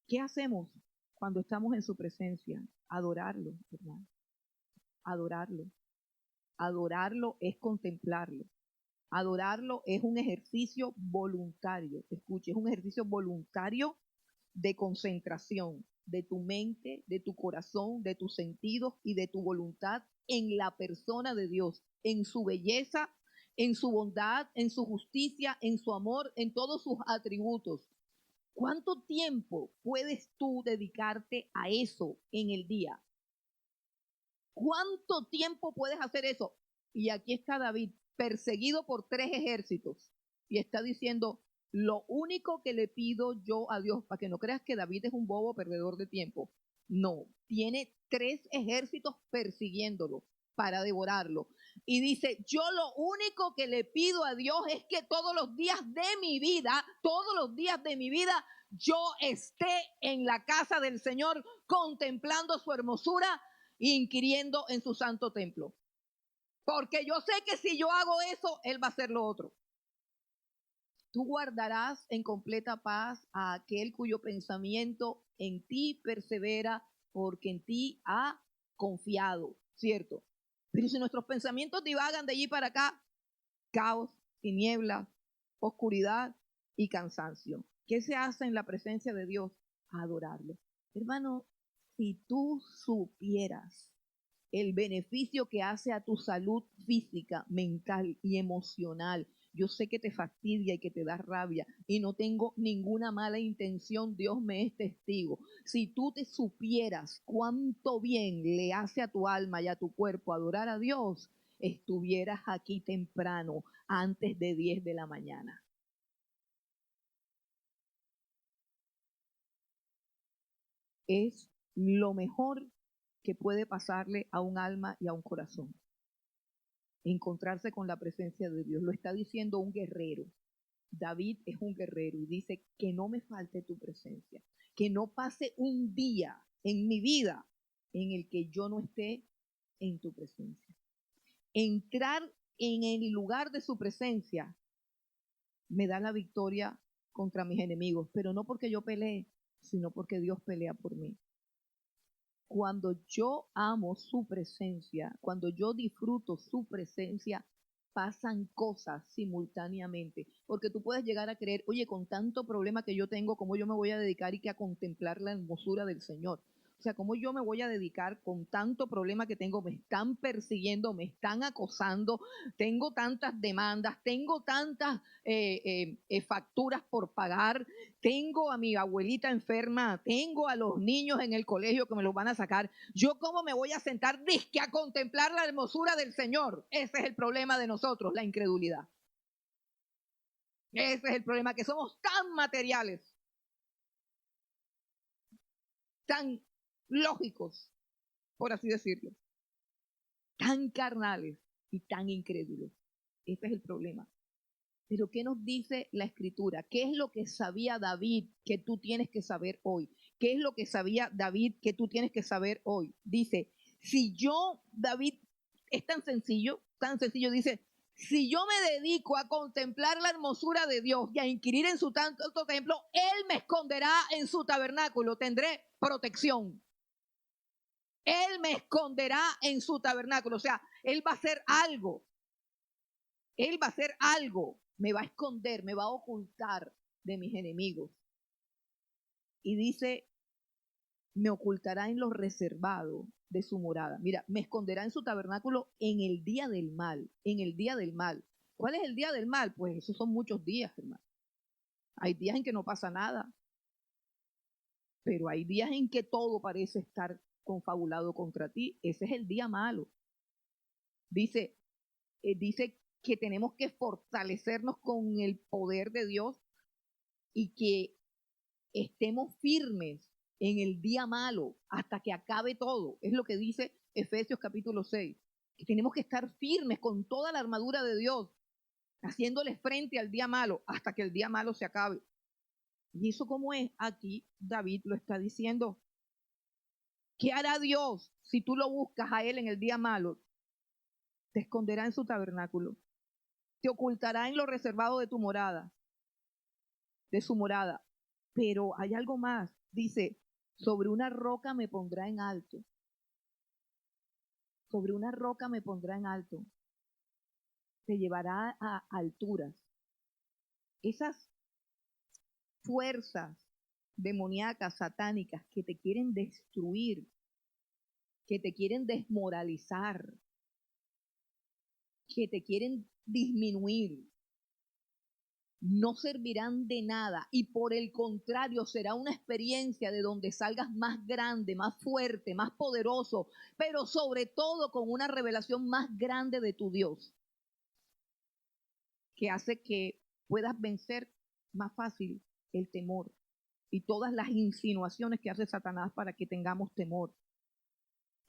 ¿Qué hacemos cuando estamos en su presencia? Adorarlo, hermano. Adorarlo. Adorarlo es contemplarlo. Adorarlo es un ejercicio voluntario. Escuche, es un ejercicio voluntario de concentración de tu mente, de tu corazón, de tus sentidos y de tu voluntad en la persona de Dios, en su belleza, en su bondad, en su justicia, en su amor, en todos sus atributos. ¿Cuánto tiempo puedes tú dedicarte a eso en el día? ¿Cuánto tiempo puedes hacer eso? Y aquí está David, perseguido por 3 ejércitos, y está diciendo, lo único que le pido yo a Dios, para que no creas que David es un bobo perdedor de tiempo. No, tiene 3 ejércitos persiguiéndolo para devorarlo. Y dice, yo lo único que le pido a Dios es que todos los días de mi vida, yo esté en la casa del Señor contemplando su hermosura, inquiriendo en su santo templo. Porque yo sé que si yo hago eso, Él va a hacer lo otro. Tú guardarás en completa paz a aquel cuyo pensamiento en ti persevera, porque en ti ha confiado, ¿cierto? Pero si nuestros pensamientos divagan de allí para acá, caos, tinieblas, oscuridad y cansancio. ¿Qué se hace en la presencia de Dios? Adorarlo. Hermano, si tú supieras el beneficio que hace a tu salud física, mental y emocional. Yo sé que te fastidia y que te da rabia y no tengo ninguna mala intención, Dios me es testigo. Si tú te supieras cuánto bien le hace a tu alma y a tu cuerpo adorar a Dios, estuvieras aquí temprano, antes de 10 de la mañana. Es lo mejor que puede pasarle a un alma y a un corazón. Encontrarse con la presencia de Dios. Lo está diciendo un guerrero. David es un guerrero y dice que no me falte tu presencia, que no pase un día en mi vida en el que yo no esté en tu presencia. Entrar en el lugar de su presencia me da la victoria contra mis enemigos, pero no porque yo pelee, sino porque Dios pelea por mí. Cuando yo amo su presencia, cuando yo disfruto su presencia, pasan cosas simultáneamente. Porque tú puedes llegar a creer, oye, con tanto problema que yo tengo, ¿cómo yo me voy a dedicar y que a contemplar la hermosura del Señor? O sea, ¿cómo yo me voy a dedicar con tanto problema que tengo? Me están persiguiendo, me están acosando, tengo tantas demandas, tengo tantas facturas por pagar, tengo a mi abuelita enferma, tengo a los niños en el colegio que me los van a sacar. ¿Yo cómo me voy a sentar disque a contemplar la hermosura del Señor? Ese es el problema de nosotros, la incredulidad. Ese es el problema, que somos tan materiales, tan lógicos, por así decirlo, tan carnales y tan incrédulos. Ese es el problema. Pero ¿qué nos dice la Escritura? ¿Qué es lo que sabía David que tú tienes que saber hoy? ¿Qué es lo que sabía David que tú tienes que saber hoy? Dice, si yo, David, es tan sencillo, dice, si yo me dedico a contemplar la hermosura de Dios y a inquirir en su tanto templo, Él me esconderá en su tabernáculo, tendré protección. Él me esconderá en su tabernáculo, o sea, Él va a hacer algo. Él va a hacer algo, me va a esconder, me va a ocultar de mis enemigos. Y dice, me ocultará en lo reservado de su morada. Mira, me esconderá en su tabernáculo en el día del mal, en el día del mal. ¿Cuál es el día del mal? Pues esos son muchos días, hermano. Hay días en que no pasa nada, pero hay días en que todo parece estar confabulado contra ti. Ese es el día malo. Dice que tenemos que fortalecernos con el poder de Dios y que estemos firmes en el día malo hasta que acabe todo. Es lo que dice Efesios capítulo 6. Que tenemos que estar firmes con toda la armadura de Dios haciéndole frente al día malo hasta que el día malo se acabe. ¿Y eso cómo es? Aquí David lo está diciendo. ¿Qué hará Dios si tú lo buscas a Él en el día malo? Te esconderá en su tabernáculo, te ocultará en lo reservado de tu morada, de su morada. Pero hay algo más. Dice, sobre una roca me pondrá en alto. Sobre una roca me pondrá en alto. Te llevará a alturas. Esas fuerzas demoníacas, satánicas, que te quieren destruir, que te quieren desmoralizar, que te quieren disminuir, no servirán de nada y por el contrario será una experiencia de donde salgas más grande, más fuerte, más poderoso, pero sobre todo con una revelación más grande de tu Dios, que hace que puedas vencer más fácil el temor y todas las insinuaciones que hace Satanás para que tengamos temor.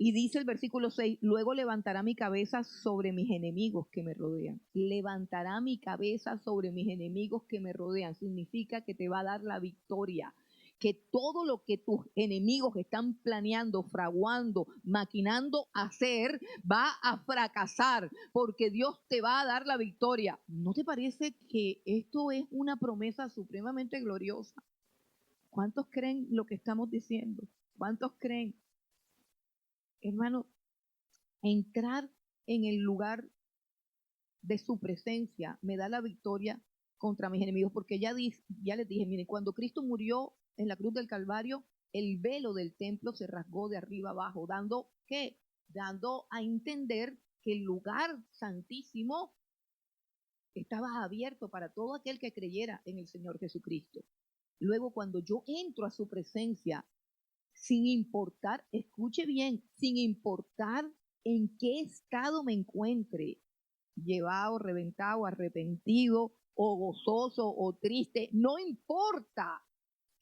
Y dice el versículo 6, luego levantará mi cabeza sobre mis enemigos que me rodean. Levantará mi cabeza sobre mis enemigos que me rodean. Significa que te va a dar la victoria. Que todo lo que tus enemigos están planeando, fraguando, maquinando hacer, va a fracasar. Porque Dios te va a dar la victoria. ¿No te parece que esto es una promesa supremamente gloriosa? ¿Cuántos creen lo que estamos diciendo? ¿Cuántos creen? Hermano, entrar en el lugar de su presencia me da la victoria contra mis enemigos, porque ya les dije, miren, cuando Cristo murió en la cruz del Calvario, el velo del templo se rasgó de arriba abajo, dando ¿qué? Dando a entender que el lugar santísimo estaba abierto para todo aquel que creyera en el Señor Jesucristo. Luego, cuando yo entro a su presencia, sin importar, escuche bien, sin importar en qué estado me encuentre, llevado, reventado, arrepentido, o gozoso, o triste, no importa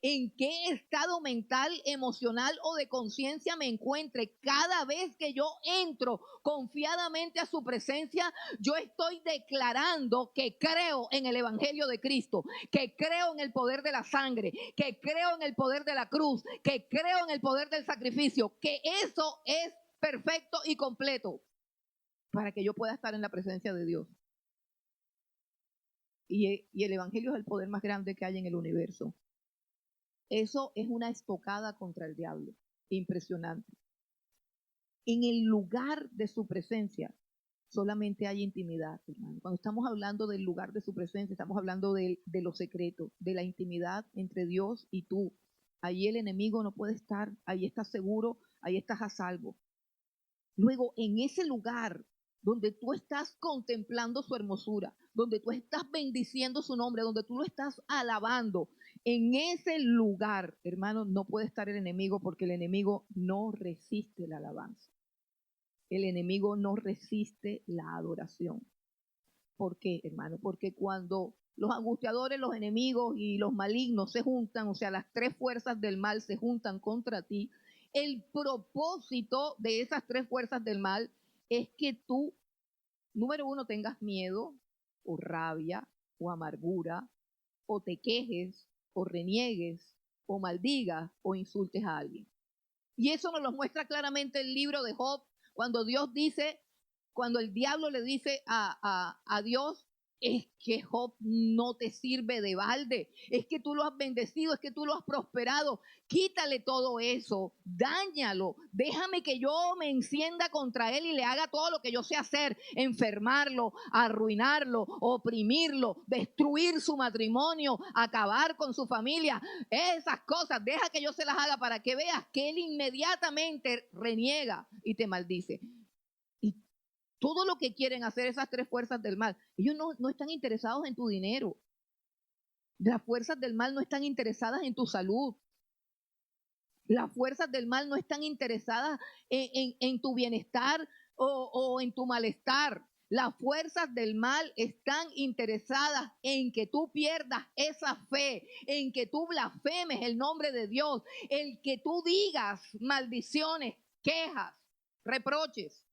en qué estado mental, emocional o de conciencia me encuentre, cada vez que yo entro confiadamente a su presencia, yo estoy declarando que creo en el Evangelio de Cristo, que creo en el poder de la sangre, que creo en el poder de la cruz, que creo en el poder del sacrificio, que eso es perfecto y completo para que yo pueda estar en la presencia de Dios. Y el Evangelio es el poder más grande que hay en el universo. Eso es una estocada contra el diablo. Impresionante. En el lugar de su presencia solamente hay intimidad, hermano. Cuando estamos hablando del lugar de su presencia, estamos hablando de lo secreto, de la intimidad entre Dios y tú. Allí el enemigo no puede estar, ahí estás seguro, ahí estás a salvo. Luego, en ese lugar donde tú estás contemplando su hermosura, donde tú estás bendiciendo su nombre, donde tú lo estás alabando, en ese lugar, hermano, no puede estar el enemigo porque el enemigo no resiste la alabanza. El enemigo no resiste la adoración. ¿Por qué, hermano? Porque cuando los angustiadores, los enemigos y los malignos se juntan, o sea, las tres fuerzas del mal se juntan contra ti, el propósito de esas tres fuerzas del mal es que tú, número uno, tengas miedo o rabia o amargura, o te quejes o reniegues o maldigas o insultes a alguien. Y eso nos lo muestra claramente el libro de Job, cuando Dios dice, cuando el diablo le dice a Dios, es que Job no te sirve de balde, es que tú lo has bendecido, es que tú lo has prosperado, quítale todo eso, dáñalo, déjame que yo me encienda contra él y le haga todo lo que yo sé hacer, enfermarlo, arruinarlo, oprimirlo, destruir su matrimonio, acabar con su familia, esas cosas, deja que yo se las haga para que veas que él inmediatamente reniega y te maldice. Y todo lo que quieren hacer esas tres fuerzas del mal, ellos no están interesados en tu dinero. Las fuerzas del mal no están interesadas en tu salud. Las fuerzas del mal no están interesadas en tu bienestar o en tu malestar. Las fuerzas del mal están interesadas en que tú pierdas esa fe, en que tú blasfemes el nombre de Dios, el que tú digas maldiciones, quejas, reproches.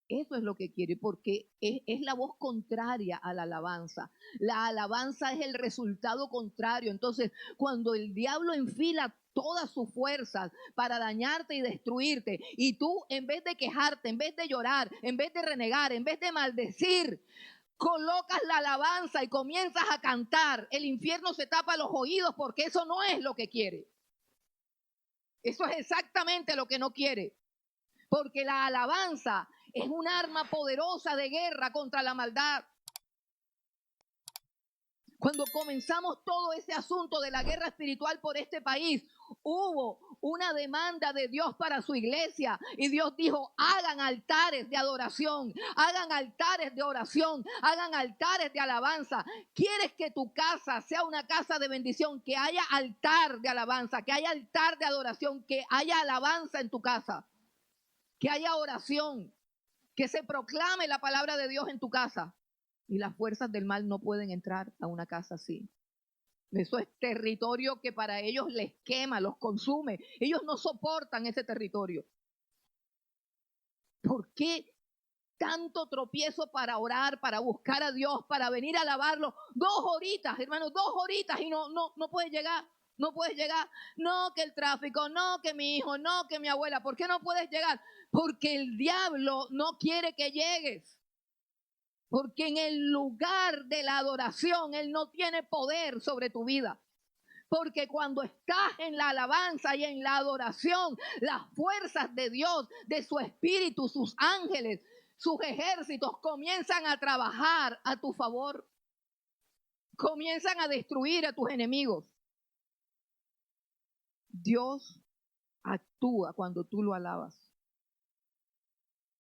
Eso es lo que quiere, porque es la voz contraria a la alabanza. La alabanza es el resultado contrario. Entonces, cuando el diablo enfila todas sus fuerzas para dañarte y destruirte, y tú en vez de quejarte, en vez de llorar, en vez de renegar, en vez de maldecir, colocas la alabanza y comienzas a cantar, el infierno se tapa los oídos porque eso no es lo que quiere. Eso es exactamente lo que no quiere. Porque la alabanza es un arma poderosa de guerra contra la maldad. Cuando comenzamos todo ese asunto de la guerra espiritual por este país, hubo una demanda de Dios para su iglesia y Dios dijo, hagan altares de adoración, hagan altares de oración, hagan altares de alabanza. ¿Quieres que tu casa sea una casa de bendición? Que haya altar de alabanza, que haya altar de adoración, que haya alabanza en tu casa, que haya oración, que se proclame la palabra de Dios en tu casa. Y las fuerzas del mal no pueden entrar a una casa así. Eso es territorio que para ellos les quema, los consume. Ellos no soportan ese territorio. ¿Por qué tanto tropiezo para orar, para buscar a Dios, para venir a alabarlo? 2 horitas, hermanos, 2 horitas y no puedes llegar. No puedes llegar. No, que el tráfico, no, que mi hijo, no, que mi abuela. ¿Por qué no puedes llegar? Porque el diablo no quiere que llegues. Porque en el lugar de la adoración, Él no tiene poder sobre tu vida. Porque cuando estás en la alabanza y en la adoración, las fuerzas de Dios, de su espíritu, sus ángeles, sus ejércitos comienzan a trabajar a tu favor. Comienzan a destruir a tus enemigos. Dios actúa cuando tú lo alabas.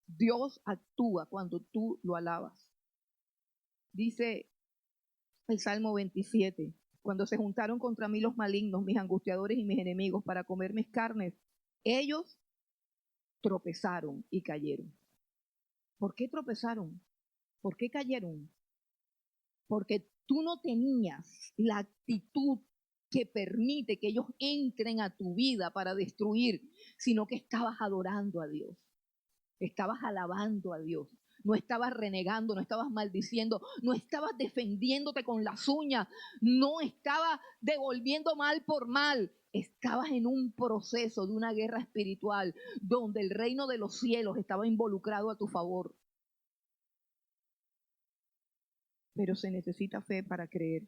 Dios actúa cuando tú lo alabas. Dice el Salmo 27, cuando se juntaron contra mí los malignos, mis angustiadores y mis enemigos para comer mis carnes, ellos tropezaron y cayeron. ¿Por qué tropezaron? ¿Por qué cayeron? Porque tú no tenías la actitud que permite que ellos entren a tu vida para destruir, sino que estabas adorando a Dios, estabas alabando a Dios. No estabas renegando, no estabas maldiciendo, no estabas defendiéndote con las uñas, no estabas devolviendo mal por mal. Estabas en un proceso de una guerra espiritual donde el reino de los cielos estaba involucrado a tu favor. Pero se necesita fe para creer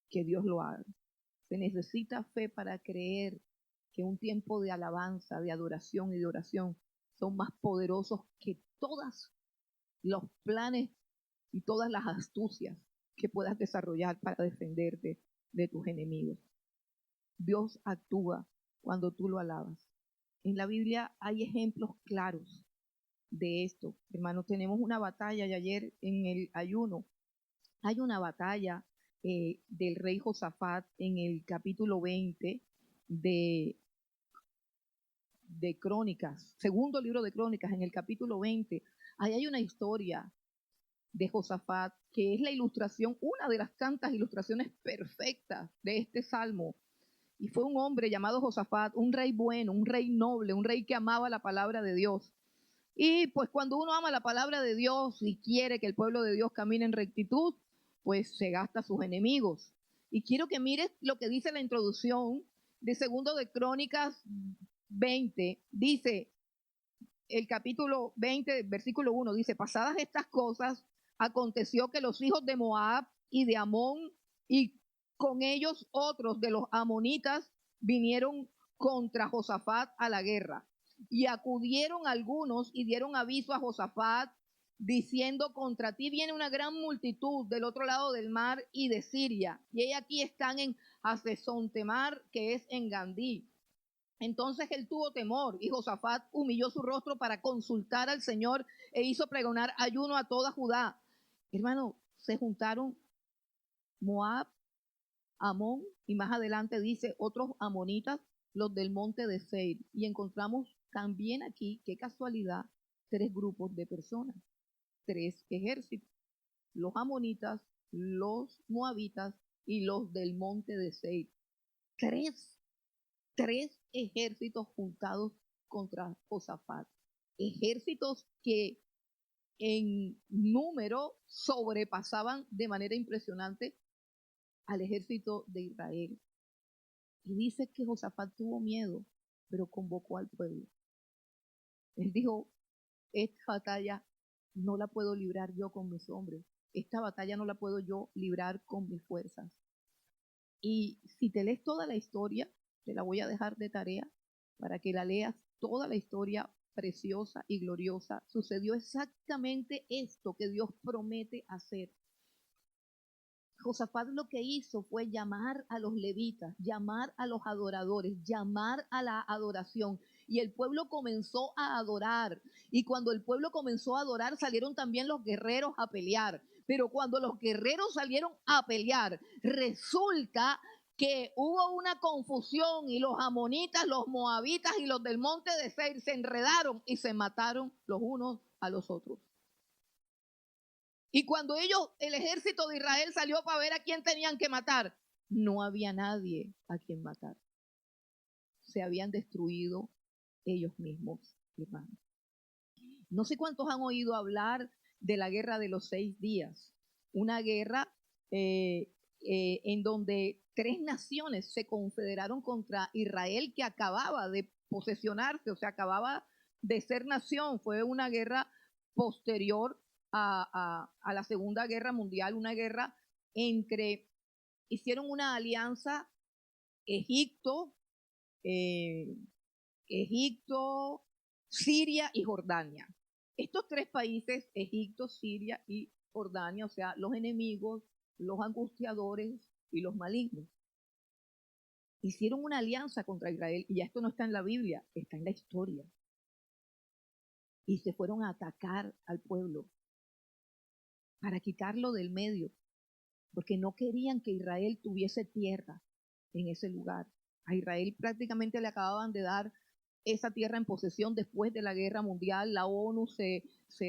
que Dios lo haga. Se necesita fe para creer que un tiempo de alabanza, de adoración y de oración son más poderosos que todos los planes y todas las astucias que puedas desarrollar para defenderte de tus enemigos. Dios actúa cuando tú lo alabas. En la Biblia hay ejemplos claros de esto. Hermanos, tenemos una batalla y ayer en el ayuno hay una batalla del rey Josafat en el capítulo 20 de Crónicas, segundo libro de Crónicas, en el capítulo 20. Ahí hay una historia de Josafat, que es la ilustración, una de las tantas ilustraciones perfectas de este salmo. Y fue un hombre llamado Josafat, un rey bueno, un rey noble, un rey que amaba la palabra de Dios. Y pues cuando uno ama la palabra de Dios y quiere que el pueblo de Dios camine en rectitud, pues se gasta a sus enemigos. Y quiero que mires lo que dice la introducción de segundo de Crónicas 20. Dice, el capítulo 20, versículo 1, dice, pasadas estas cosas, aconteció que los hijos de Moab y de Amón y con ellos otros de los amonitas vinieron contra Josafat a la guerra. Y acudieron algunos y dieron aviso a Josafat diciendo, contra ti viene una gran multitud del otro lado del mar y de Siria. Y ellos aquí están en Hasezontemar, que es en Gandí. Entonces él tuvo temor y Josafat humilló su rostro para consultar al Señor e hizo pregonar ayuno a toda Judá. Hermano, se juntaron Moab, Amón y más adelante dice otros amonitas, los del monte de Seir. Y encontramos también aquí, qué casualidad, 3 grupos de personas, 3 ejércitos. Los amonitas, los moabitas y los del monte de Seir. 3 ejércitos juntados contra Josafat. ejércitos que en número sobrepasaban de manera impresionante al ejército de Israel. Y dice que Josafat tuvo miedo, pero convocó al pueblo. Él dijo, esta batalla no la puedo librar yo con mis hombres. Esta batalla no la puedo yo librar con mis fuerzas. Y si te lees toda la historia, te la voy a dejar de tarea para que la leas toda la historia preciosa y gloriosa. Sucedió exactamente esto que Dios promete hacer. Josafat lo que hizo fue llamar a los levitas, llamar a los adoradores, llamar a la adoración. Y el pueblo comenzó a adorar. Y cuando el pueblo comenzó a adorar, salieron también los guerreros a pelear. Pero cuando los guerreros salieron a pelear, resulta que hubo una confusión y los amonitas, los moabitas y los del monte de Seir se enredaron y se mataron los unos a los otros. Y cuando el ejército de Israel salió para ver a quién tenían que matar, no había nadie a quien matar. Se habían destruido ellos mismos, hermanos. No sé cuántos han oído hablar de la guerra de los 6 días. Una guerra en donde 3 naciones se confederaron contra Israel que acababa de posesionarse, o sea, acababa de ser nación. Fue una guerra posterior a la Segunda Guerra Mundial, una guerra hicieron una alianza Egipto, Siria y Jordania. Estos 3 países, Egipto, Siria y Jordania, o sea, los enemigos, los angustiadores y los malignos, hicieron una alianza contra Israel, y ya esto no está en la Biblia, está en la historia. Y se fueron a atacar al pueblo para quitarlo del medio, porque no querían que Israel tuviese tierra en ese lugar. A Israel prácticamente le acababan de dar esa tierra en posesión después de la guerra mundial. La ONU se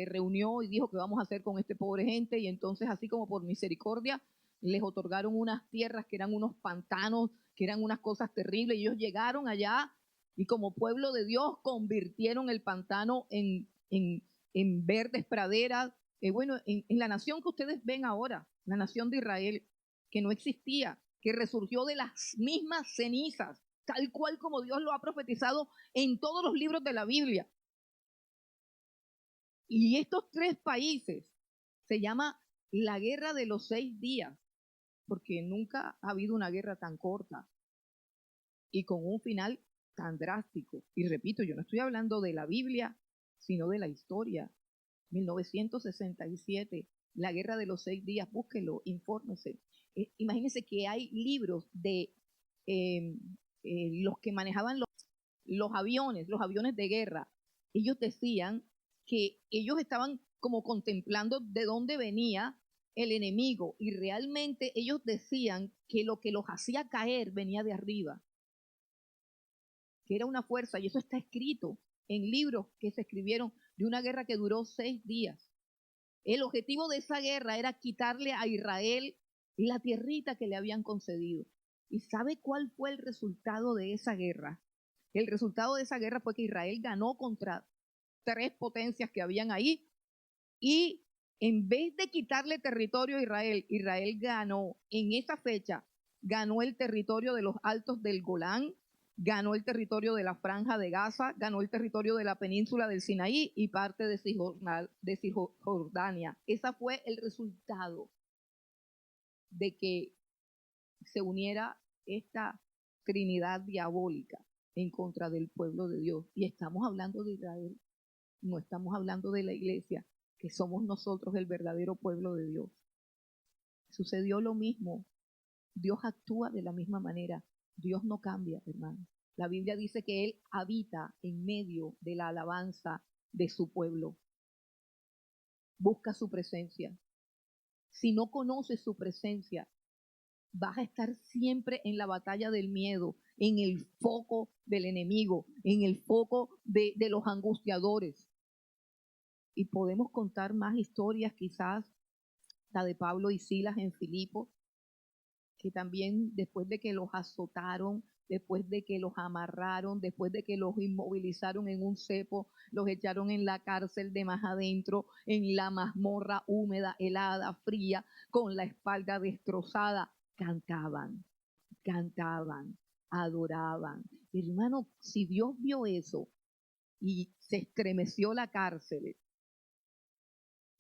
reunió y dijo, ¿qué vamos a hacer con este pobre gente? Y entonces, así como por misericordia, les otorgaron unas tierras que eran unos pantanos, que eran unas cosas terribles. Y ellos llegaron allá y como pueblo de Dios convirtieron el pantano en verdes praderas. Bueno, en la nación que ustedes ven ahora, la nación de Israel, que no existía, que resurgió de las mismas cenizas, tal cual como Dios lo ha profetizado en todos los libros de la Biblia. Y estos 3 países se llama la guerra de los 6 días, porque nunca ha habido una guerra tan corta y con un final tan drástico. Y repito, yo no estoy hablando de la Biblia, sino de la historia. 1967, la guerra de los 6 días, búsquenlo, infórmese. Imagínense que hay libros de los que manejaban los aviones de guerra. Ellos decían que ellos estaban como contemplando de dónde venía el enemigo, y realmente ellos decían que lo que los hacía caer venía de arriba, que era una fuerza, y eso está escrito en libros que se escribieron de una guerra que duró 6 días. El objetivo de esa guerra era quitarle a Israel la tierrita que le habían concedido. ¿Y sabe cuál fue el resultado de esa guerra? El resultado de esa guerra fue que Israel ganó contra 3 potencias que habían ahí, y en vez de quitarle territorio a Israel, Israel ganó en esa fecha, ganó el territorio de los altos del Golán, ganó el territorio de la Franja de Gaza, ganó el territorio de la península del Sinaí y parte de Cisjordania. Ese fue el resultado de que se uniera esta trinidad diabólica en contra del pueblo de Dios. Y estamos hablando de Israel, no estamos hablando de la iglesia, que somos nosotros el verdadero pueblo de Dios. Sucedió lo mismo. Dios actúa de la misma manera. Dios no cambia, hermano. La Biblia dice que Él habita en medio de la alabanza de su pueblo. Busca su presencia. Si no conoces su presencia, vas a estar siempre en la batalla del miedo, en el foco del enemigo, en el foco de los angustiadores. Y podemos contar más historias, quizás la de Pablo y Silas en Filipos, que también después de que los azotaron, después de que los amarraron, después de que los inmovilizaron en un cepo, los echaron en la cárcel de más adentro, en la mazmorra húmeda, helada, fría, con la espalda destrozada, cantaban, adoraban. Hermano, si Dios vio eso y se estremeció la cárcel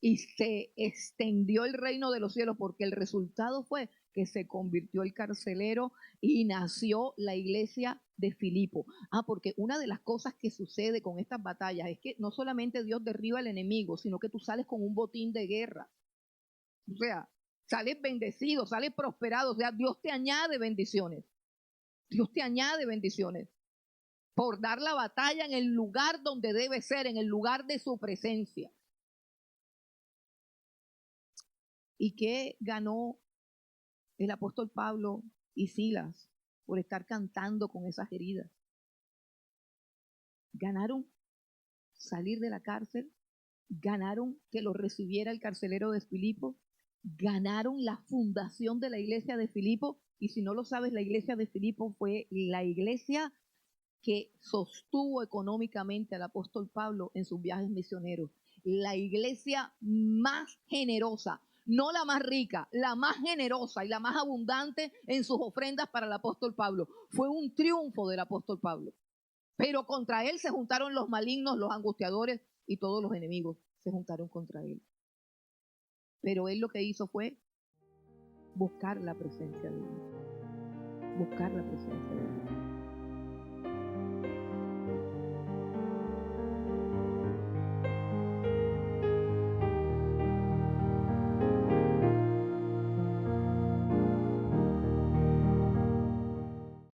y se extendió el reino de los cielos, porque el resultado fue que se convirtió el carcelero y nació la iglesia de Filipo. Porque una de las cosas que sucede con estas batallas es que no solamente Dios derriba al enemigo, sino que tú sales con un botín de guerra. O sea, sales bendecido, sales prosperado. O sea, Dios te añade bendiciones. Dios te añade bendiciones por dar la batalla en el lugar donde debe ser, en el lugar de su presencia. ¿Y qué ganó el apóstol Pablo y Silas por estar cantando con esas heridas? Ganaron salir de la cárcel, ganaron que los recibiera el carcelero de Filipo, ganaron la fundación de la iglesia de Filipo. Y si no lo sabes, la iglesia de Filipo fue la iglesia que sostuvo económicamente al apóstol Pablo en sus viajes misioneros. La iglesia más generosa, no la más rica, la más generosa y la más abundante en sus ofrendas para el apóstol Pablo. Fue un triunfo del apóstol Pablo. Pero contra él se juntaron los malignos, los angustiadores y todos los enemigos se juntaron contra él. Pero él lo que hizo fue buscar la presencia de Dios. Buscar la presencia de Dios.